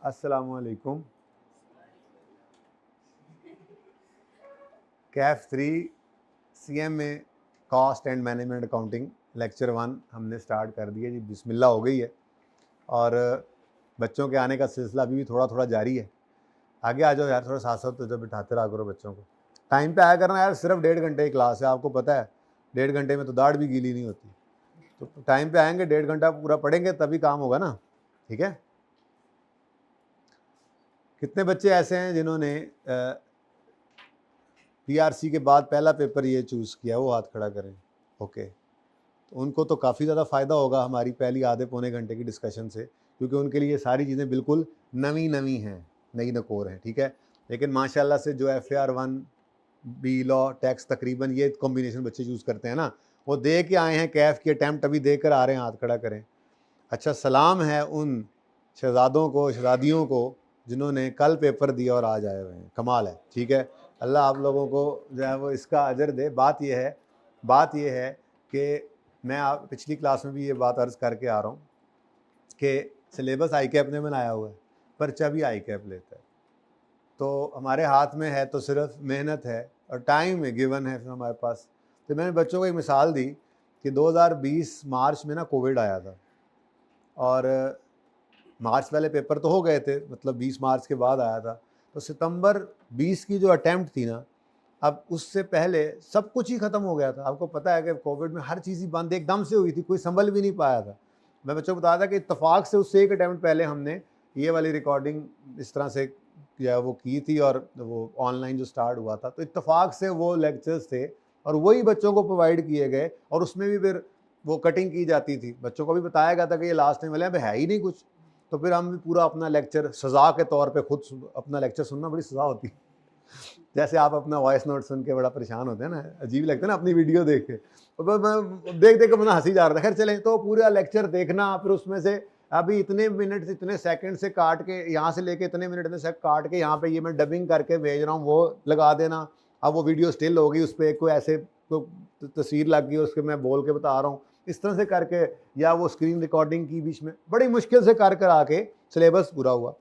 अस्सलामुअलैकुम। कैफ 3 सीएम में cost and management accounting lecture 1 हमने स्टार्ट कर दिया जी। बिस्मिल्लाह हो गई है और बच्चों के आने का सिलसिला अभी भी थोड़ा थोड़ा जारी है। आगे आ जाओ यार, थोड़ा साथ साथ तो बिठाते रहा करो बच्चों को। टाइम पे आया करना यार, सिर्फ 1.5 घंटे की क्लास है, आपको पता है 1.5 घंटे में तो दाढ़ भी गीली नहीं होती। तो टाइम पे आएंगे, 1.5 घंटा पूरा पढ़ेंगे तभी काम होगा ना, ठीक है। कितने बच्चे ऐसे हैं जिन्होंने पीआरसी के बाद पहला पेपर ये चूज़ किया, वो हाथ खड़ा करें। ओके, तो उनको तो काफ़ी ज़्यादा फ़ायदा होगा हमारी पहली आधे पौने घंटे की डिस्कशन से, क्योंकि उनके लिए ये सारी चीज़ें बिल्कुल नई नई हैं, नई नकोर हैं, ठीक है। लेकिन माशाल्लाह से जो FAR 1 बी लॉ टैक्स तकरीबन ये कॉम्बिनेशन बच्चे चूज़ करते हैं ना, वो दे के आए हैं। कैफ की अटैम्प्ट अभी देकर आ रहे हैं, हाथ खड़ा करें। अच्छा, सलाम है उन शहजादों को, शहजादियों को जिन्होंने कल पेपर दिया और आज आए हुए हैं। कमाल है, ठीक है। अल्लाह आप लोगों को जो है वो इसका अजर दे। बात यह है कि मैं आप पिछली क्लास में भी ये बात अर्ज़ करके आ रहा हूँ कि सिलेबस ICAP ने बनाया हुआ है, पर्चा भी ICAP लेता है। तो हमारे हाथ में है तो सिर्फ मेहनत है और टाइम है, गिवन है हमारे पास। तो मैंने बच्चों को एक मिसाल दी कि 2020 मार्च में ना कोविड आया था, और मार्च वाले पेपर तो हो गए थे, मतलब 20 मार्च के बाद आया था। तो सितंबर 20 की जो अटैम्प्ट थी ना, अब उससे पहले सब कुछ ही ख़त्म हो गया था। आपको पता है कि कोविड में हर चीज़ ही बंद एकदम से हुई थी, कोई संभल भी नहीं पाया था। मैं बच्चों को बताया था कि इत्तेफाक से उससे एक अटैम्प्ट पहले हमने ये वाली रिकॉर्डिंग इस तरह से या वो की थी, और वो ऑनलाइन जो स्टार्ट हुआ था, तो इत्तेफाक से वो लेक्चर्स थे और वही बच्चों को प्रोवाइड किए गए, और उसमें भी फिर वो कटिंग की जाती थी। बच्चों को भी बताया गया था कि ये लास्ट टाइम वाले अब है ही नहीं कुछ। तो फिर हम भी पूरा अपना लेक्चर सज़ा के तौर पे खुद अपना लेक्चर सुनना बड़ी सज़ा होती है। जैसे आप अपना वॉइस नोट सुन के बड़ा परेशान होते हैं ना, अजीब लगता है ना अपनी वीडियो देख के। तो मैं देख देख के मैं हंसी जा रहा था। खैर चले, तो पूरा लेक्चर देखना, फिर उसमें से अभी इतने मिनट इतने सेकंड से काट के, यहाँ से लेके इतने मिनट इतने सेकंड काट के यहाँ पे ये मैं डबिंग करके भेज रहा हूँ, वो लगा देना। अब वो वीडियो स्टिल होगी, उस पर कोई ऐसे कोई तस्वीर लग गई, उसके मैं बोल के बता रहा हूँ, इस तरह से करके, या वो स्क्रीन रिकॉर्डिंग की बीच में, बड़ी मुश्किल से कर आके सिलेबस पूरा हुआ।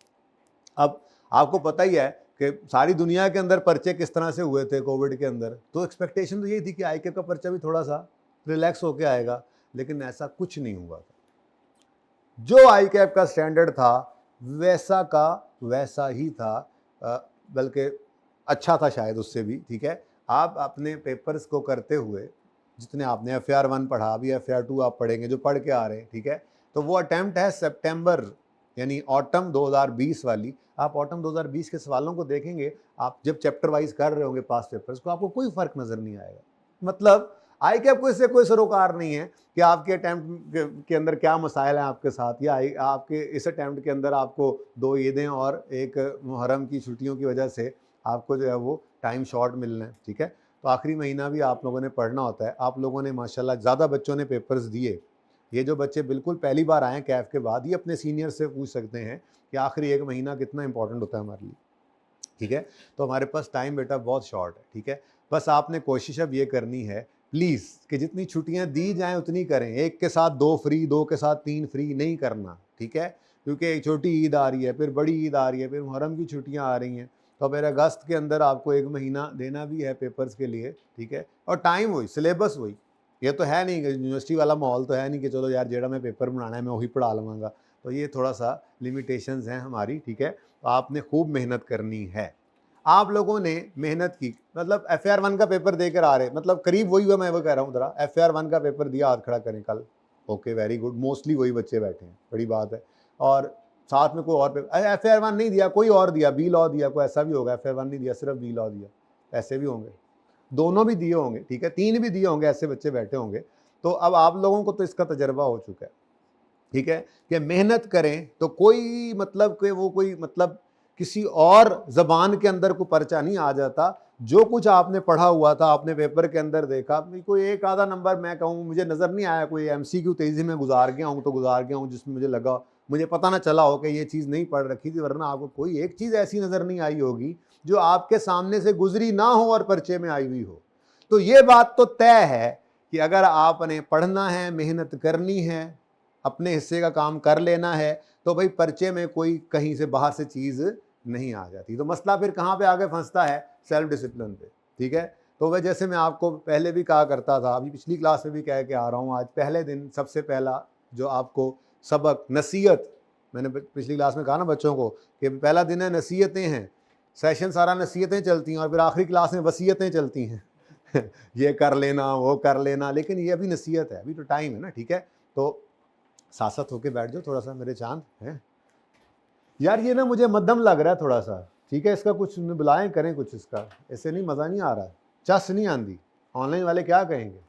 अब आपको पता ही है कि सारी दुनिया के अंदर पर्चे किस तरह से हुए थे कोविड के अंदर। तो एक्सपेक्टेशन तो यही थी कि ICAP का पर्चा भी थोड़ा सा रिलैक्स होके आएगा, लेकिन ऐसा कुछ नहीं हुआ था। जो ICAP का स्टैंडर्ड था वैसा का वैसा ही था, बल्कि अच्छा था शायद उससे भी, ठीक है। आप अपने पेपर्स को करते हुए, जितने आपने FAR 1 पढ़ा, अभी FAR 2 आप पढ़ेंगे जो पढ़ के आ रहे हैं, ठीक है। तो वो अटैम्प्ट है सितंबर यानी ऑटम 2020 वाली। आप ऑटम 2020 के सवालों को देखेंगे, आप जब चैप्टर वाइज कर रहे होंगे पास पेपर्स को, आपको कोई फर्क नजर नहीं आएगा। मतलब ICAP को इससे कोई सरोकार नहीं है कि आपके अटैम्प्ट के अंदर क्या मसाइल हैं आपके साथ, या आपके इस अटैम्प्ट के अंदर आपको 2 ईदें और एक मुहर्रम की छुट्टियों की वजह से आपको जो है वो टाइम शॉर्ट मिलना है, ठीक है। तो आखिरी महीना भी आप लोगों ने पढ़ना होता है। आप लोगों ने माशाल्लाह ज़्यादा बच्चों ने पेपर्स दिए। ये जो बच्चे बिल्कुल पहली बार आए हैं कैफ के बाद, ये अपने सीनियर से पूछ सकते हैं कि आखिरी 1 महीना कितना इंपॉर्टेंट होता है हमारे लिए, ठीक है। तो हमारे पास टाइम बेटा बहुत शॉर्ट है, ठीक है। बस आपने कोशिश अब ये करनी है प्लीज़ कि जितनी छुट्टियां दी जाएं उतनी करें। एक के साथ 2 फ्री, 2 के साथ 3 फ्री नहीं करना, ठीक है। क्योंकि एक छोटी ईद आ रही है, फिर बड़ी ईद आ रही है, फिर मुहर्रम की छुट्टियां आ रही हैं। तो फिर अगस्त के अंदर आपको 1 महीना देना भी है पेपर्स के लिए, ठीक है। और टाइम वही, सिलेबस वही। ये तो है नहीं कि यूनिवर्सिटी वाला माहौल तो है नहीं कि चलो यार जेड़ा मैं पेपर बनाना है मैं वही पढ़ा लूँगा। तो ये थोड़ा सा लिमिटेशंस हैं हमारी, ठीक है। तो आपने खूब मेहनत करनी है। आप लोगों ने मेहनत की, मतलब FAR 1 का पेपर देकर आ रहे, मतलब करीब वही हुआ, मैं वो कह रहा हूँ। जरा FAR 1 का पेपर दिया, हाथ खड़ा करें कल। ओके, वेरी गुड, मोस्टली वही बच्चे बैठे हैं, बड़ी बात है। और साथ में कोई और पेपर FAR 1 नहीं दिया, कोई और दिया, बी लॉ दिया, कोई ऐसा भी होगा। FAR 1 नहीं दिया, सिर्फ बी लॉ दिया, ऐसे भी होंगे। दोनों भी दिए होंगे, ठीक है, 3 भी दिए होंगे, ऐसे बच्चे बैठे होंगे। तो अब आप लोगों को तो इसका तजर्बा हो चुका है, ठीक है, कि मेहनत करें तो कोई मतलब कि वो कोई मतलब किसी और जबान के अंदर कोई पर्चा नहीं आ जाता। जो कुछ आपने पढ़ा हुआ था, आपने पेपर के अंदर देखा, कोई एक आधा नंबर मैं कहूँ मुझे नज़र नहीं आया, कोई MCQ तेज़ी में गुजार गया हूँ तो गुजार गया हूँ, जिसमें मुझे लगा, मुझे पता ना चला हो कि ये चीज़ नहीं पढ़ रखी थी, वरना आपको कोई एक चीज़ ऐसी नज़र नहीं आई होगी जो आपके सामने से गुजरी ना हो और पर्चे में आई हुई हो। तो ये बात तो तय है कि अगर आपने पढ़ना है, मेहनत करनी है, अपने हिस्से का काम कर लेना है, तो भाई पर्चे में कोई कहीं से बाहर से चीज़ नहीं आ जाती। तो मसला फिर कहाँ पे आगे फंसता है? सेल्फ डिसिप्लिन पे, ठीक है। तो वह जैसे मैं आपको पहले भी कहा करता था, अभी पिछली क्लास में भी कह के आ रहा हूँ, आज पहले दिन सबसे पहला जो आपको सबक नसीहत, मैंने पिछली क्लास में कहा ना बच्चों को कि पहला दिन है नसीहतें हैं, सेशन सारा नसीहतें चलती हैं और फिर आखिरी क्लास में वसीयतें चलती हैं ये कर लेना वो कर लेना, लेकिन ये अभी नसीहत है, अभी तो टाइम है ना, ठीक है। तो साथ साथ होके बैठ जाओ थोड़ा सा मेरे चांद हैं यार, ये ना मुझे मध्यम लग रहा है थोड़ा सा, ठीक है। इसका कुछ बुलाएं करें कुछ, इसका ऐसे नहीं, मज़ा नहीं आ रहा, चस नहीं आंदी, ऑनलाइन वाले क्या कहेंगे।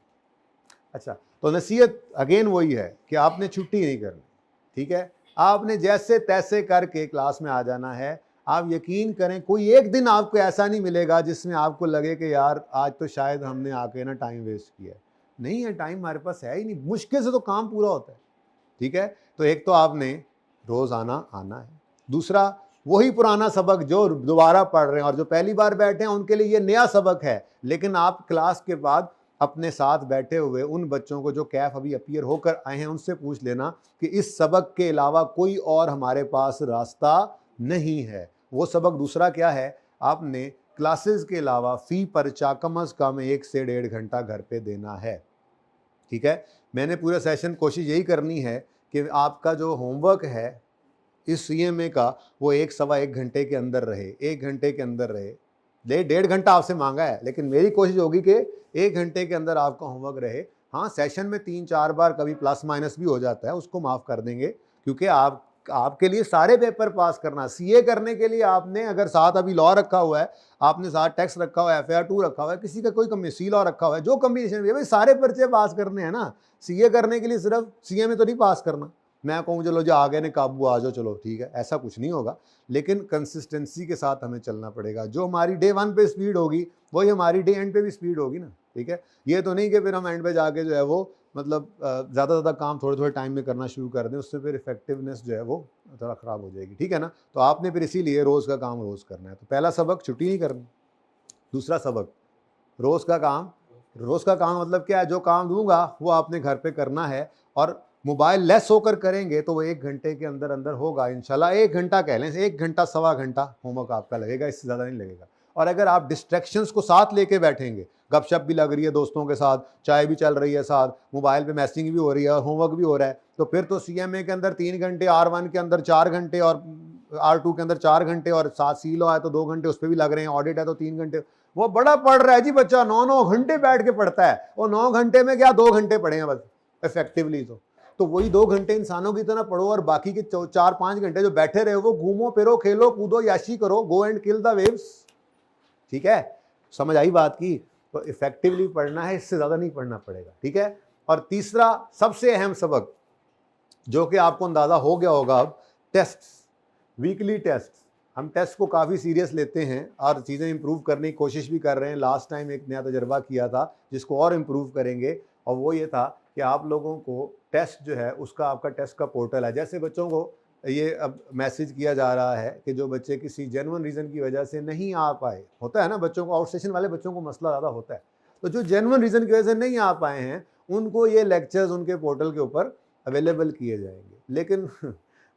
अच्छा, तो नसीहत अगेन वही है कि आपने छुट्टी नहीं करनी, ठीक है। आपने जैसे तैसे करके क्लास में आ जाना है। आप यकीन करें कोई एक दिन आपको ऐसा नहीं मिलेगा जिसमें आपको लगे कि यार आज तो शायद हमने आके ना टाइम वेस्ट किया है। नहीं है, टाइम हमारे पास है ही नहीं, मुश्किल से तो काम पूरा होता है, ठीक है। तो एक तो आपने रोज़ आना है, दूसरा वही पुराना सबक जो दोबारा पढ़ रहे हैं और जो पहली बार बैठे हैं उनके लिए ये नया सबक है, लेकिन आप क्लास के बाद अपने साथ बैठे हुए उन बच्चों को जो कैफ अभी अपीयर होकर आए हैं उनसे पूछ लेना कि इस सबक के अलावा कोई और हमारे पास रास्ता नहीं है। वो सबक दूसरा क्या है? आपने क्लासेस के अलावा फ़ी पर्चा कम अज़ कम 1 से 1.5 घंटा घर पे देना है, ठीक है। मैंने पूरे सेशन कोशिश यही करनी है कि आपका जो होमवर्क है इस CMA का वो 1 सवा 1 घंटे के अंदर रहे, 1 घंटे के अंदर रहे। 1.5 घंटा आपसे मांगा है, लेकिन मेरी कोशिश होगी कि 1 घंटे के अंदर आपका होमवर्क रहे। हाँ, सेशन में 3-4 बार कभी प्लस माइनस भी हो जाता है, उसको माफ़ कर देंगे, क्योंकि आपके लिए सारे पेपर पास करना। CA करने के लिए आपने अगर साथ अभी लॉ रखा हुआ है, आपने साथ टैक्स रखा हुआ है, FAR 2 रखा हुआ है, किसी का कोई कमी सी लॉ रखा हुआ है, जो कम्बिनेशन भी है, सारे पर्चे पास करने हैं ना। CA करने के लिए सिर्फ CA में तो नहीं पास करना, मैं कहूँ चलो जो आगे ने काबू आ जाओ, चलो ठीक है, ऐसा कुछ नहीं होगा। लेकिन कंसिस्टेंसी के साथ हमें चलना पड़ेगा। जो हमारी डे 1 पे स्पीड होगी वही हमारी डे एंड पे भी स्पीड होगी ना, ठीक है। ये तो नहीं कि फिर हम एंड पे जाके जो है वो मतलब ज़्यादा ज़्यादा काम थोड़े थोड़े टाइम में करना शुरू कर दें, उससे फिर इफेक्टिवनेस जो है वो थोड़ा ख़राब हो जाएगी, ठीक है ना। तो आपने फिर इसीलिए रोज़ का काम रोज़ करना है। तो पहला सबक छुट्टी नहीं करनी, दूसरा सबक रोज़ का काम। रोज़ का काम मतलब क्या है? जो काम दूंगा वो आपने घर पे करना है, और मोबाइल लेस होकर करेंगे तो वो 1 घंटे के अंदर अंदर होगा इंशाल्लाह। 1 घंटा कह लें, 1 घंटा सवा घंटा होमवर्क आपका लगेगा, इससे ज़्यादा नहीं लगेगा। और अगर आप डिस्ट्रैक्शंस को साथ लेके बैठेंगे, गपशप भी लग रही है दोस्तों के साथ, चाय भी चल रही है साथ, मोबाइल पे मैसेजिंग भी हो रही है और होमवर्क भी हो रहा है, तो फिर तो CMA के अंदर 3 घंटे, R1 के अंदर 4 घंटे और R2 के अंदर 4 घंटे, और साथ सी लॉ है तो 2 घंटे उस पर भी लग रहे हैं, ऑडिट है तो 3 घंटे। वो बड़ा पढ़ रहा है जी बच्चा, 9-9 घंटे बैठ के पढ़ता है, और 9 घंटे में क्या 2 घंटे पढ़े हैं बस इफेक्टिवली। तो वही 2 घंटे इंसानों की तरह पढ़ो, और बाकी के 4-5 घंटे जो बैठे रहे वो घूमो फिरो, खेलो कूदो, याशी करो, go and kill the waves, ठीक है। समझ आई बात की? तो इफेक्टिवली पढ़ना है, इससे ज्यादा नहीं पढ़ना पड़ेगा, ठीक है। और तीसरा सबसे अहम सबक जो कि आपको अंदाजा हो गया होगा अब, टेस्ट, वीकली टेस्ट। हम टेस्ट को काफ़ी सीरियस लेते हैं और चीज़ें इंप्रूव करने की कोशिश भी कर रहे हैं। लास्ट टाइम एक नया तजर्बा किया था जिसको और इम्प्रूव करेंगे, और वो ये था कि आप लोगों को टेस्ट जो है उसका, आपका टेस्ट का पोर्टल है। जैसे बच्चों को ये अब मैसेज किया जा रहा है कि जो बच्चे किसी जेन्युइन रीज़न की वजह से नहीं आ पाए, होता है ना बच्चों को, आउटस्टेशन वाले बच्चों को मसला ज़्यादा होता है, तो जो जेन्युइन रीज़न की वजह से नहीं आ पाए हैं उनको ये लेक्चर्स उनके पोर्टल के ऊपर अवेलेबल किए जाएंगे। लेकिन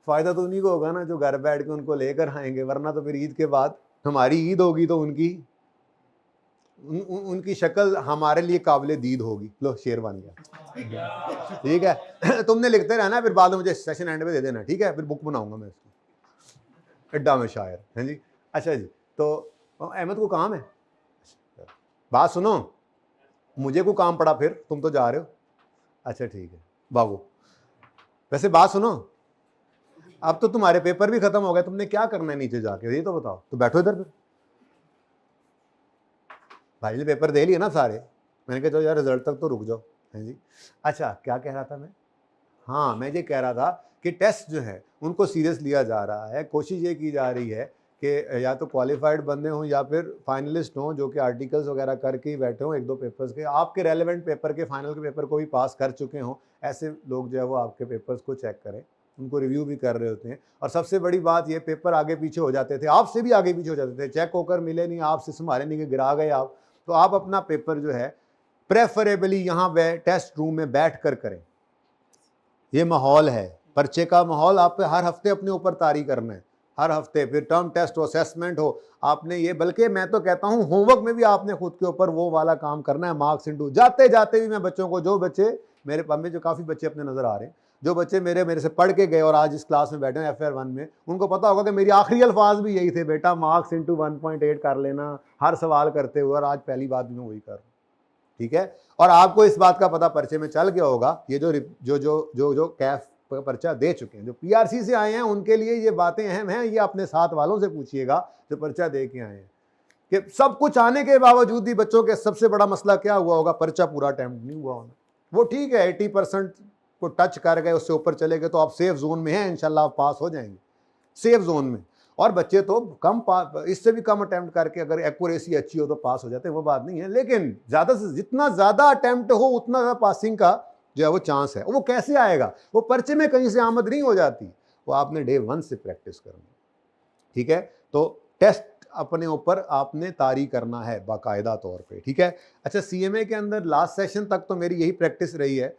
फ़ायदा तो उन्हीं को होगा ना जो घर बैठ के उनको लेकर आएंगे, वरना तो फिर ईद के बाद हमारी ईद होगी तो उनकी शक्ल हमारे लिए काबिल दीद होगी। लो शेर बन गया, ठीक है। तुमने लिखते रहना, फिर बाद में मुझे सेशन एंड में दे देना, ठीक है। फिर बुक बनाऊंगा मैं इसकी, अड्डा में शायर हैं जी। अच्छा जी, तो अहमद को काम है, बात सुनो, मुझे को काम पड़ा, फिर तुम तो जा रहे हो। अच्छा ठीक है बाबू, वैसे बात सुनो, अब तो तुम्हारे पेपर भी खत्म हो गए, तुमने क्या करना है नीचे जाके, ये तो बताओ। तो बैठो इधर, फिर भाई ने पेपर दे लिए ना सारे, मैंने कहा चलो यार रिजल्ट तक तो रुक जाओ, है जी। अच्छा क्या कह रहा था मैं? हाँ, मैं ये कह रहा था कि टेस्ट जो है उनको सीरियस लिया जा रहा है। कोशिश ये की जा रही है कि या तो क्वालिफाइड बंदे हों या फिर फाइनलिस्ट हों जो कि आर्टिकल्स वगैरह करके ही बैठे हों, 1-2 पेपर्स के, आपके रेलेवेंट पेपर के, फाइनल के पेपर को भी पास कर चुके हों। ऐसे लोग जो है वो आपके पेपर्स को चेक करें, उनको रिव्यू भी कर रहे होते हैं। और सबसे बड़ी बात ये, पेपर आगे पीछे हो जाते थे, आपसे भी आगे पीछे हो जाते थे, चेक होकर मिले नहीं, आपसे संभाले नहीं कि गिरा गए आप। तो आप अपना पेपर जो है प्रेफरेबली यहाँ टेस्ट रूम में बैठ कर करें, ये माहौल है, पर्चे का माहौल। आप पे हर हफ्ते अपने ऊपर तारी करना है, हर हफ्ते, फिर टर्म टेस्ट हो, असेसमेंट हो, आपने ये, बल्कि मैं तो कहता हूँ होमवर्क में भी आपने खुद के ऊपर वो वाला काम करना है, मार्क्स इंटू। जाते जाते भी मैं बच्चों को, जो बच्चे मेरे पास में, जो काफ़ी बच्चे अपने नज़र आ रहे हैं, जो बच्चे मेरे से पढ़ के गए और आज इस क्लास में बैठे हैं FR 1 में, उनको पता होगा कि मेरी आखिरी अल्फाज भी यही थे, बेटा मार्क्स इंटू 1.8 कर लेना हर सवाल करते हुए, और आज पहली बात भी मैं वही कर रहा हूँ। ठीक है, और आपको इस बात का पता पर्चे में चल गया होगा, ये जो कैफ पर्चा दे चुके हैं, जो PRC से आए हैं, उनके लिए ये बातें अहम हैं। ये अपने साथ वालों से पूछिएगा जो पर्चा दे के आए हैं, कि सब कुछ आने के बावजूद भी बच्चों के सबसे बड़ा मसला क्या हुआ होगा, पर्चा पूरा अटेम्प्ट नहीं हुआ होगा। वो ठीक है, 80% को टच कर गए, उससे ऊपर चले गए तो आप सेफ जोन में हैं, इंशाल्लाह आप पास हो जाएंगे सेफ जोन में। और बच्चे तो इससे भी कम अटेम्प्ट करके अगर एक्यूरेसी अच्छी हो तो पास हो जाते हैं, वो बात नहीं है। लेकिन ज़्यादा से जितना ज़्यादा अटेम्प्ट हो उतना ज़्यादा पासिंग का जो है वो चांस है। वो कैसे आएगा, वो पर्चे में कहीं से आमद नहीं हो जाती, वो आपने डे 1 से प्रैक्टिस करनी। ठीक है, तो टेस्ट अपने ऊपर आपने तारी करना है बाकायदा तौर पे। ठीक है, अच्छा CMA के अंदर लास्ट सेशन तक तो मेरी यही प्रैक्टिस रही है।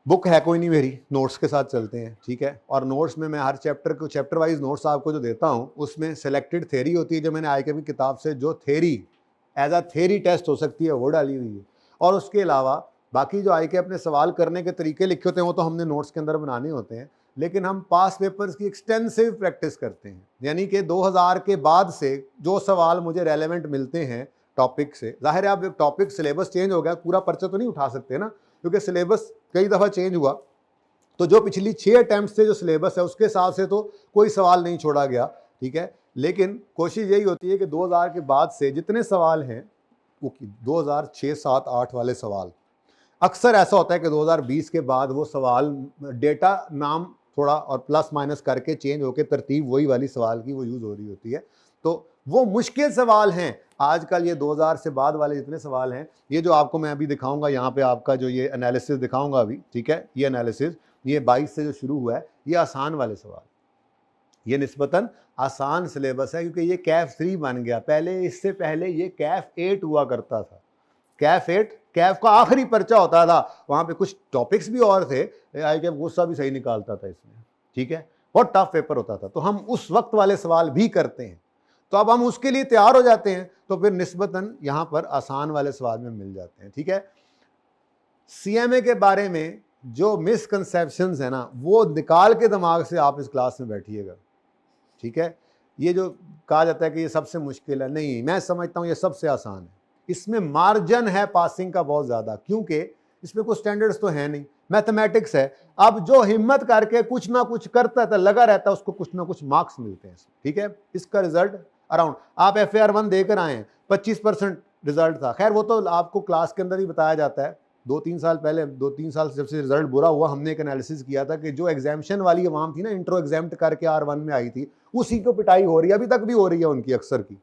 बुक है कोई नहीं मेरी, नोट्स के साथ चलते हैं। ठीक है, और नोट्स में मैं हर चैप्टर को चैप्टर वाइज नोट्स आपको जो देता हूँ, उसमें सेलेक्टेड थ्योरी होती है, जो मैंने IK की किताब से जो theory as a theory test हो सकती है वो डाली हुई है। और उसके अलावा बाकी जो IK अपने सवाल करने के तरीके लिखे होते हैं वो तो हमने नोट्स के अंदर बनाने होते हैं, लेकिन हम पास पेपर्स की एक्सटेंसिव प्रैक्टिस करते हैं। यानी कि 2000 के बाद से जो सवाल मुझे रेलेवेंट मिलते हैं टॉपिक से, जाहिर है अब टॉपिक सिलेबस चेंज हो गया, पूरा पर्चा तो नहीं उठा सकते ना, क्योंकि सिलेबस कई दफ़ा चेंज हुआ। तो जो पिछली 6 अटैम्प्ट से जो सिलेबस है उसके हिसाब से तो कोई सवाल नहीं छोड़ा गया। ठीक है, लेकिन कोशिश यही होती है कि 2000 के बाद से जितने सवाल हैं वो 2006, 7, 8 वाले सवाल, अक्सर ऐसा होता है कि 2020 के बाद वो सवाल डेटा नाम थोड़ा और प्लस माइनस करके चेंज होकर तरतीब वही वाली सवाल की वो यूज़ हो रही होती है। तो वो मुश्किल सवाल हैं आजकल, ये 2000 से बाद वाले जितने सवाल हैं, ये जो आपको मैं अभी दिखाऊंगा यहाँ पे, आपका जो ये एनालिसिस दिखाऊंगा अभी, ठीक है, ये एनालिसिस ये 22 से जो शुरू हुआ है, ये आसान वाले सवाल, ये निस्बतन आसान सिलेबस है, क्योंकि ये कैफ 3 बन गया। पहले, इससे पहले ये कैफ 8 हुआ करता था। कैफ 8 कैफ का आखिरी पर्चा होता था, वहाँ पे कुछ टॉपिक्स भी और थे, IK गुस्सा भी सही निकालता था इसमें। ठीक है, बहुत टफ पेपर होता था, तो हम उस वक्त वाले सवाल भी करते हैं। तो अब हम उसके लिए तैयार हो जाते हैं, तो फिर निस्बतन यहाँ पर आसान वाले सवाल में मिल जाते हैं। ठीक है, CMA के बारे में जो मिसकंसेप्शंस है ना, वो निकाल के दिमाग से आप इस क्लास में बैठिएगा। ठीक है, ये जो कहा जाता है कि ये सबसे मुश्किल है, नहीं, मैं समझता हूँ ये सबसे आसान है। इसमें मार्जिन है पासिंग का बहुत ज़्यादा, क्योंकि इसमें कुछ स्टैंडर्ड्स तो है नहीं, मैथमेटिक्स है। अब जो हिम्मत करके कुछ ना कुछ करता था, लगा रहता है, उसको कुछ ना कुछ मार्क्स मिलते हैं। ठीक है, इसका रिजल्ट अराउंड, आप FAR 1 देकर आए हैं, 25% रिजल्ट था। खैर वो तो आपको क्लास के अंदर ही बताया जाता है। 2-3 साल पहले, 2-3 साल से जब से रिजल्ट बुरा हुआ, हमने एक एनालिसिस किया था कि जो एग्जामिशन वाली अवाम थी ना, इंट्रो एग्जाम्प्ट करके R1 में आई थी, उसी को पिटाई हो रही है, अभी तक भी हो रही है उनकी अक्सर की।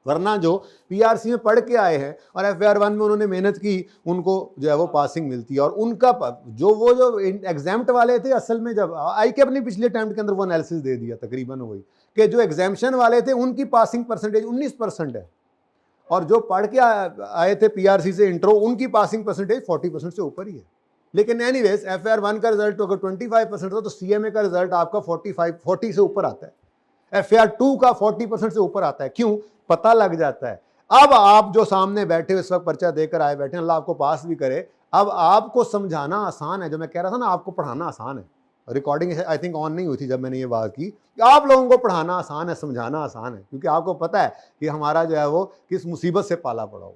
वरना जो PRC में पढ़ के आए हैं और FAR 1 में उन्होंने मेहनत की, उनको जो है वो पासिंग मिलती है। और उनका जो एग्जाम्प्ट वाले थे, असल में जब IK अपनी पिछले अटेम्प्ट के अंदर वो एनालिसिस दे दिया तकरीबन वही, कि जो एग्जामिशन वाले थे उनकी पासिंग परसेंटेज 19% है, और जो पढ़ के आए थे PRC से इंट्रो, उनकी पासिंग परसेंटेज 40% से ऊपर ही है। लेकिन एनीवेज FAR 1 का रिजल्ट अगर 25% हो तो CMA का रिजल्ट आपका 40 से ऊपर आता है, FAR 2 का 40% से ऊपर आता है। क्यों? पता लग जाता है। अब आप जो सामने बैठे इस वक्त पर्चा देकर आए बैठे, अल्लाह आपको पास भी करे, अब आपको समझाना आसान है। जो मैं कह रहा था ना, आपको पढ़ाना आसान है, रिकॉर्डिंग आई थिंक ऑन नहीं हुई थी जब मैंने ये बात की, कि आप लोगों को पढ़ाना आसान है, समझाना आसान है, क्योंकि आपको पता है कि हमारा जो है वो किस मुसीबत से पाला पड़ा हो।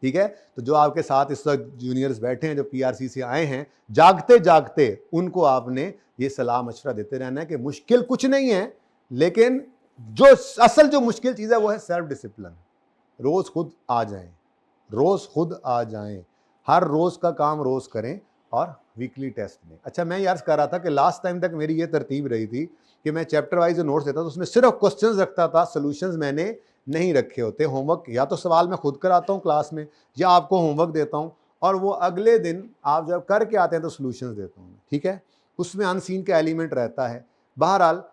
ठीक है, तो जो आपके साथ इस वक्त जूनियर्स बैठे हैं, जो PRC से आए हैं, जागते जागते उनको आपने ये सलाह मशवरा देते रहना है कि मुश्किल कुछ नहीं है, लेकिन जो असल जो मुश्किल चीज़ है वो है सेल्फ डिसिप्लिन। रोज़ खुद आ जाएं, रोज़ खुद आ जाएं, हर रोज़ का काम रोज़ करें और वीकली टेस्ट में। अच्छा, मैं यार कर रहा था कि लास्ट टाइम तक मेरी ये तरतीब रही थी कि मैं चैप्टर वाइज नोट्स देता था, तो उसमें सिर्फ क्वेश्चंस रखता था, सॉल्यूशंस मैंने नहीं रखे होते। होमवर्क या तो सवाल मैं खुद कराता हूँ क्लास में, या आपको होमवर्क देता हूँ, और वो अगले दिन आप जब करके आते हैं तो सॉल्यूशंस देता हूँ। ठीक है, उसमें अनसीन का एलिमेंट रहता है। बहरहाल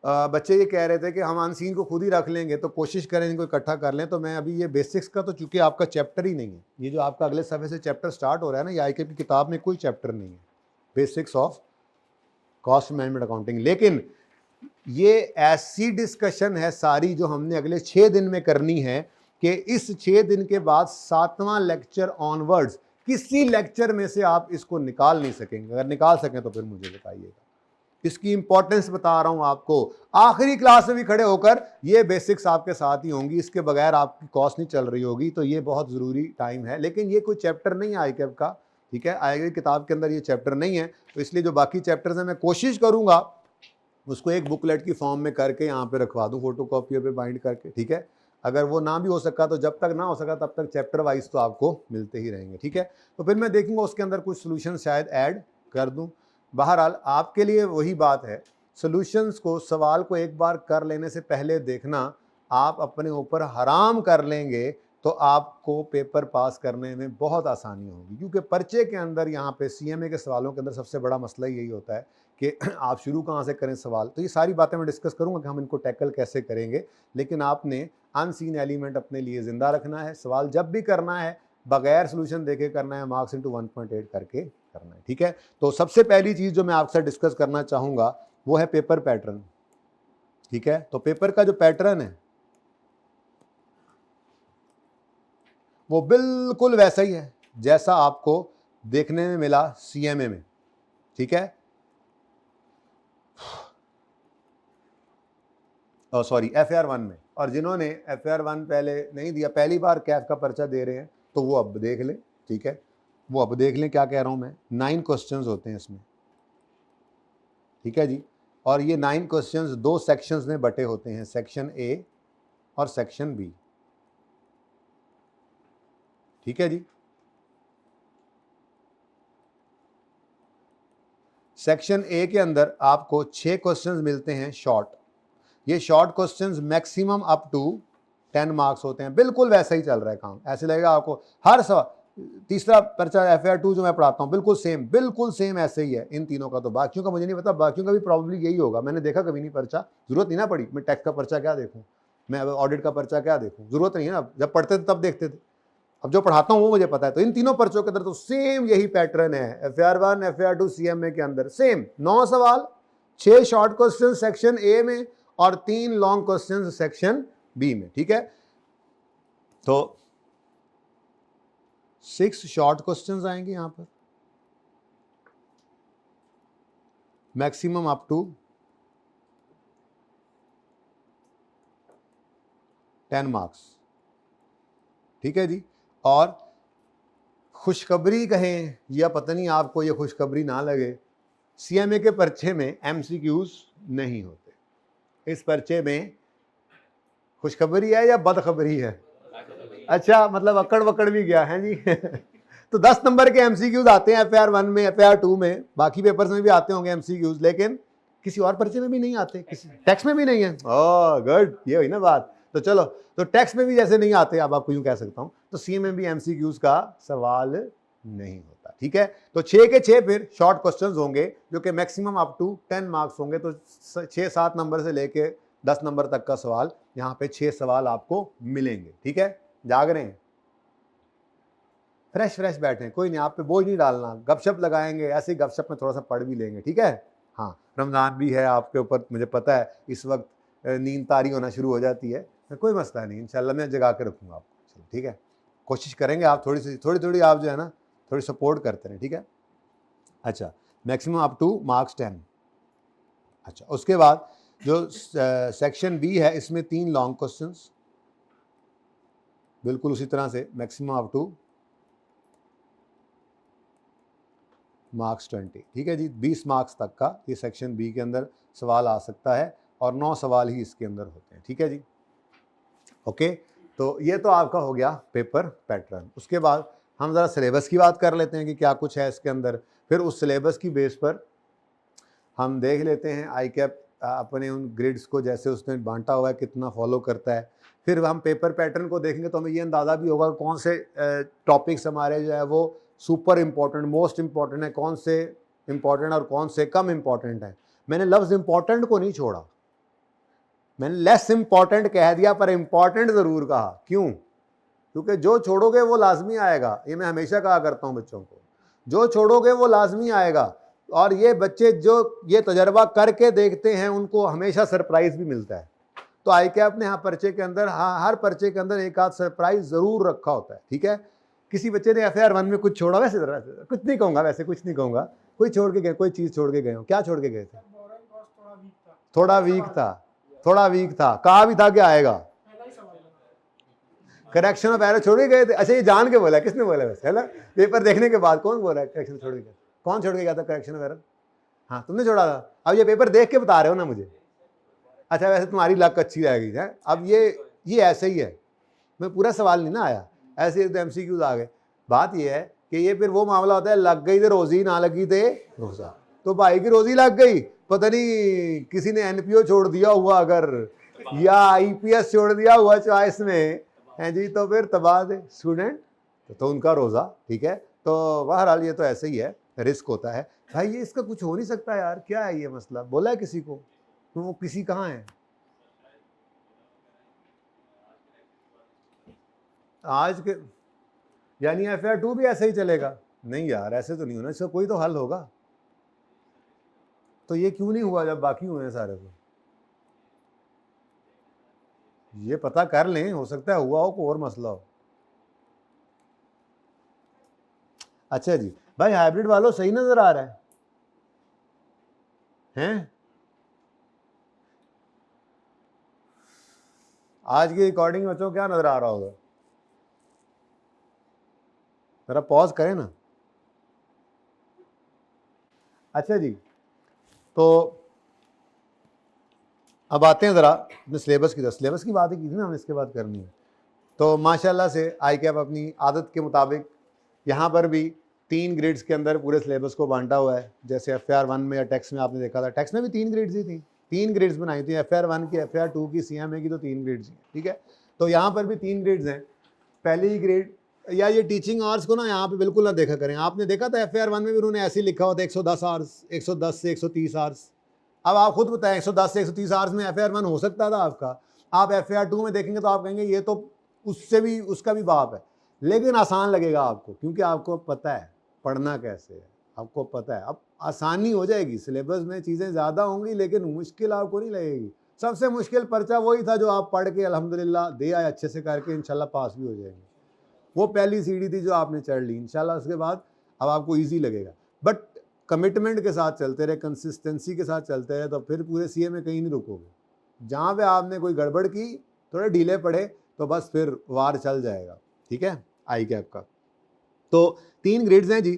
बच्चे ये कह रहे थे कि हम अनसीन को खुद ही रख लेंगे, तो कोशिश करें इनको इकट्ठा कर लें। तो मैं अभी ये बेसिक्स का तो चूंकि आपका चैप्टर ही नहीं है, ये जो आपका अगले सफ़े से चैप्टर स्टार्ट हो रहा है ना, ये IK की किताब में कोई चैप्टर नहीं है, basics of cost management accounting. लेकिन ये ऐसी डिस्कशन है सारी जो हमने अगले 6 दिन में करनी है कि इस 6 दिन के बाद 7वां लेक्चर ऑनवर्ड्स किसी लेक्चर में से आप इसको निकाल नहीं सकेंगे। अगर निकाल सकें तो फिर मुझे बताइएगा। इसकी इंपॉर्टेंस बता रहा हूं आपको। आखिरी क्लास में भी खड़े होकर ये बेसिक्स आपके साथ ही होंगी, इसके बगैर आपकी कॉस्ट नहीं चल रही होगी। तो ये बहुत ज़रूरी टाइम है। लेकिन ये कोई चैप्टर नहीं है आईकैप का, ठीक है, आईकैप किताब के अंदर ये चैप्टर नहीं है। तो इसलिए जो बाकी चैप्टर्स हैं मैं कोशिश करूंगा उसको एक बुकलेट की फॉर्म में करके यहाँ पे रखवा दूँ, फोटो कॉपियों पे बाइंड करके, ठीक है। अगर वो ना भी हो सका तो जब तक ना हो सका तब तक चैप्टर वाइज तो आपको मिलते ही रहेंगे, ठीक है। तो फिर मैं देखूंगा उसके अंदर कुछ सोल्यूशन शायद ऐड कर दूं। बहरहाल आपके लिए वही बात है, सॉल्यूशंस को, सवाल को एक बार कर लेने से पहले देखना, आप अपने ऊपर हराम कर लेंगे तो आपको पेपर पास करने में बहुत आसानी होगी। क्योंकि पर्चे के अंदर यहाँ पे सीएमए के सवालों के अंदर सबसे बड़ा मसला यही होता है कि आप शुरू कहाँ से करें सवाल। तो ये सारी बातें मैं डिस्कस करूँगा कि हम इनको टैकल कैसे करेंगे। लेकिन आपने अनसीन एलिमेंट अपने लिए ज़िंदा रखना है। सवाल जब भी करना है बगैर सोल्यूशन देखे करना है, मार्क्स इंटू 1.8 करके करना है, ठीक है। तो सबसे पहली चीज़ जो मैं आपके साथ डिस्कस करना चाहूँगा वो है पेपर पैटर्न, ठीक है। तो पेपर का जो पैटर्न है वो बिल्कुल वैसा ही है जैसा आपको देखने में मिला सीएमए में, ठीक है। सॉरी, FAR 1 में। और जिन्होंने FAR 1 पहले नहीं दिया, पहली बार कैफ का पर्चा दे रहे हैं, तो वो अब देख लें, ठीक है। वो अब देख लें क्या कह रहा हूं मैं। 9 क्वेश्चंस होते हैं इसमें, ठीक है जी। और ये 9 क्वेश्चंस 2 सेक्शंस में बटे होते हैं, सेक्शन ए और सेक्शन बी, ठीक है जी। सेक्शन ए के अंदर आपको 6 क्वेश्चंस मिलते हैं शॉर्ट। ये short questions maximum up to 10 marks होते हैं। बिल्कुल वैसा ही चल रहा है काम, ऐसे लगेगा आपको हर सवाल। तीसरा पर्चा FAR 2 जो मैं पढ़ाता हूँ बिल्कुल सेम ऐसे ही है इन तीनों का। तो बाकियों का मुझे नहीं पता, बाकियों का भी प्रॉब्लली यही होगा। मैंने देखा कभी नहीं पर्चा, जरूरत नहीं ना पड़ी। मैं टैक्स का पर्चा क्या देखूँ, मैं ऑडिट का पर्चा क्या देखूँ, जरूरत नहीं है ना। जब पढ़ते थे तब देखते थे, अब जो पढ़ाता हूँ वो मुझे पता है। तो इन तीनों पर्चों के अंदर तो सेम यही पैटर्न है। FAR 1 FAR 2 CMA के अंदर सेम 9 सवाल, 6 शॉर्ट क्वेश्चन सेक्शन ए में और 3 लॉन्ग क्वेश्चन सेक्शन बी में, ठीक है। तो 6 शॉर्ट क्वेश्चंस आएंगे यहां पर, मैक्सिमम अप टू 10 मार्क्स, ठीक है जी। और खुशखबरी कहें या पता नहीं आपको ये खुशखबरी ना लगे, सीएमए के पर्चे में MCQs नहीं होते। इस पर्चे में खुशखबरी है या बदखबरी है? अच्छा, मतलब अकड़ वकड़ भी गया है जी। तो 10 नंबर के MCQs आते हैं FAR 1 में, FAR 2 में, बाकी पेपर्स में भी आते होंगे MCQs, लेकिन किसी और पर्चे में भी नहीं आते, किसी टैक्स में भी नहीं है। ओह गुड, ये हुई ना बात। तो चलो, तो टैक्स में भी जैसे नहीं आते, अब आपको यूं कह सकता हूं, तो सी में भी MCQs का सवाल नहीं होता, ठीक है। तो 6 के 6 फिर शॉर्ट क्वेश्चंस होंगे जो कि मैक्सिमम अप टू 10 मार्क्स होंगे। तो 6-7 नंबर से लेके 10 नंबर तक का सवाल, यहाँ पे 6 सवाल आपको मिलेंगे, ठीक है। जाग रहे हैं, फ्रेश बैठे हैं, कोई नहीं, आप पे बोझ नहीं डालना, गपशप लगाएंगे, ऐसे ही गपशप में थोड़ा सा पढ़ भी लेंगे, ठीक है। हाँ, रमज़ान भी है आपके ऊपर, मुझे पता है इस वक्त नींद तारी होना शुरू हो जाती है, कोई मसला नहीं, इंशाल्लाह मैं जगा के रखूँगा आपको, चलो ठीक है। कोशिश करेंगे, आप थोड़ी आप जो है ना थोड़ी सपोर्ट करते रहें, ठीक है। अच्छा, मैक्सिमम अप टू मार्क्स 10। अच्छा, उसके बाद जो सेक्शन बी है इसमें 3 लॉन्ग क्वेश्चंस, बिल्कुल उसी तरह से मैक्सिमम अप टू मार्क्स 20, ठीक है जी। 20 मार्क्स तक का ये सेक्शन बी के अंदर सवाल आ सकता है और 9 सवाल ही इसके अंदर होते हैं, ठीक है जी। ओके, तो ये तो आपका हो गया पेपर पैटर्न। उसके बाद हम ज़रा सिलेबस की बात कर लेते हैं कि क्या कुछ है इसके अंदर। फिर उस सिलेबस की बेस पर हम देख लेते हैं आईकैप अपने उन ग्रिड्स को जैसे उसने बांटा हुआ है कितना फॉलो करता है। फिर हम पेपर पैटर्न को देखेंगे तो हमें ये अंदाज़ा भी होगा कौन से टॉपिक्स हमारे जो है वो सुपर इम्पॉर्टेंट, मोस्ट इम्पॉर्टेंट है, कौन से इम्पॉर्टेंट और कौन से कम इम्पॉर्टेंट है। मैंने लफ्ज़ इम्पॉर्टेंट को नहीं छोड़ा, मैंने लेस इम्पॉर्टेंट कह दिया, पर इम्पॉर्टेंट ज़रूर कहा। क्यों? क्योंकि जो छोड़ोगे वो लाजमी आएगा। ये मैं हमेशा कहा करता हूँ बच्चों को, जो छोड़ोगे वो लाजमी आएगा। और ये बच्चे जो ये तजर्बा करके देखते हैं उनको हमेशा सरप्राइज भी मिलता है। तो आई कैप ने यहाँ पर्चे के अंदर, हाँ हर पर्चे के अंदर एक आध सरप्राइज जरूर रखा होता है, ठीक है। किसी बच्चे ने FIR 1 में कुछ छोड़ा, वैसे कुछ नहीं कहूँगा, वैसे कुछ नहीं कहूँगा, कोई छोड़ के गए, कोई चीज़ छोड़ के गए हो, क्या छोड़ के गए थे? थोड़ा वीक था, कहा भी था कि आएगा, करेक्शन ऑफ एरर छोड़ के गए थे। अच्छा ये जान के बोला, किसने बोला वैसे, है ना? पेपर देखने के बाद कौन बोल रहा है करेक्शन छोड़ के गया? कौन छोड़ के गया था करेक्शन ऑफ एरर? हाँ तुमने छोड़ा था। अब ये पेपर देख के बता रहे हो ना मुझे। अच्छा वैसे तुम्हारी लक अच्छी रहेगी है। अब ये ऐसे ही है, मैं पूरा सवाल नहीं ना आया, ऐसे तो MCQs आ गए। बात ये है कि ये फिर वो मामला होता है, लग गई तो रोजी, ना लगी थे रोजा। तो भाई की रोजी लग गई, पता नहीं किसी ने NPO छोड़ दिया हुआ अगर, या IPS छोड़ दिया हुआ चॉइस में है जी, तो फिर तबाह दे स्टूडेंट, तो उनका रोज़ा, ठीक है। तो बहरहाल ये तो ऐसे ही है, रिस्क होता है भाई। ये इसका कुछ हो नहीं सकता यार, क्या है ये मसला? बोला है किसी को? तो वो किसी कहाँ है आज के? यानी FIR 2 भी ऐसे ही चलेगा? नहीं यार ऐसे तो नहीं होना, इसका कोई तो हल होगा। तो ये क्यों नहीं हुआ जब बाकी हुए हैं सारे? को ये पता कर लें, हो सकता है हुआ हो कोई और मसला हो। अच्छा जी भाई, हाइब्रिड वालों सही नजर आ रहा है हैं? आज की रिकॉर्डिंग में बच्चों क्या नजर आ रहा होगा? जरा पॉज करें ना। अच्छा जी, तो अब आते हैं ज़रा अपने सिलेबस की तरफ। सिलेबस की बात ही की थी ना हमने, इसके बाद करनी है। तो माशाल्लाह से आई कैप अपनी आदत के मुताबिक यहाँ पर भी 3 ग्रेड्स के अंदर पूरे सिलेबस को बांटा हुआ है। जैसे FIR 1 में या टेक्स्ट में आपने देखा था, टेक्स्ट में भी 3 ग्रेड्स ही थी, 3 ग्रेड्स बनाई थी, FIR 1 की, FIR 2 की, CMA की, तो 3 ग्रेड्स ही, ठीक है। तो यहाँ पर भी 3 ग्रेड्स हैं। पहली ग्रेड या ये टीचिंग आवर्स को ना यहाँ पे बिल्कुल ना देखा करें। आपने देखा था FIR 1 में भी उन्होंने ऐसे ही लिखा हुआ था 110 आवर्स, 110 से 130 आवर्स। अब आप खुद बताएं 110 से 130 आवर्स में FIR 1 हो सकता था आपका? आप FIR 2 में देखेंगे तो आप कहेंगे ये तो उससे भी, उसका भी बाप है, लेकिन आसान लगेगा आपको, क्योंकि आपको पता है पढ़ना कैसे है, आपको पता है। अब आसानी हो जाएगी, सिलेबस में चीज़ें ज़्यादा होंगी लेकिन मुश्किल आपको नहीं लगेगी। सबसे मुश्किल पर्चा वही था जो आप पढ़ के अल्हम्दुलिल्लाह दे आए अच्छे से करके, इंशाल्लाह पास भी हो जाएंगे। वो पहली सीढ़ी थी जो आपने चढ़ ली, इंशाल्लाह उसके बाद अब आपको ईजी लगेगा। बट कमिटमेंट के साथ चलते रहे, कंसिस्टेंसी के साथ चलते रहे, तो फिर पूरे CA में कहीं नहीं रुकोगे। जहाँ पे आपने कोई गड़बड़ की, थोड़े ढीले पड़े, तो बस फिर वार चल जाएगा, ठीक है। आई कैप का तो 3 ग्रेड्स हैं जी,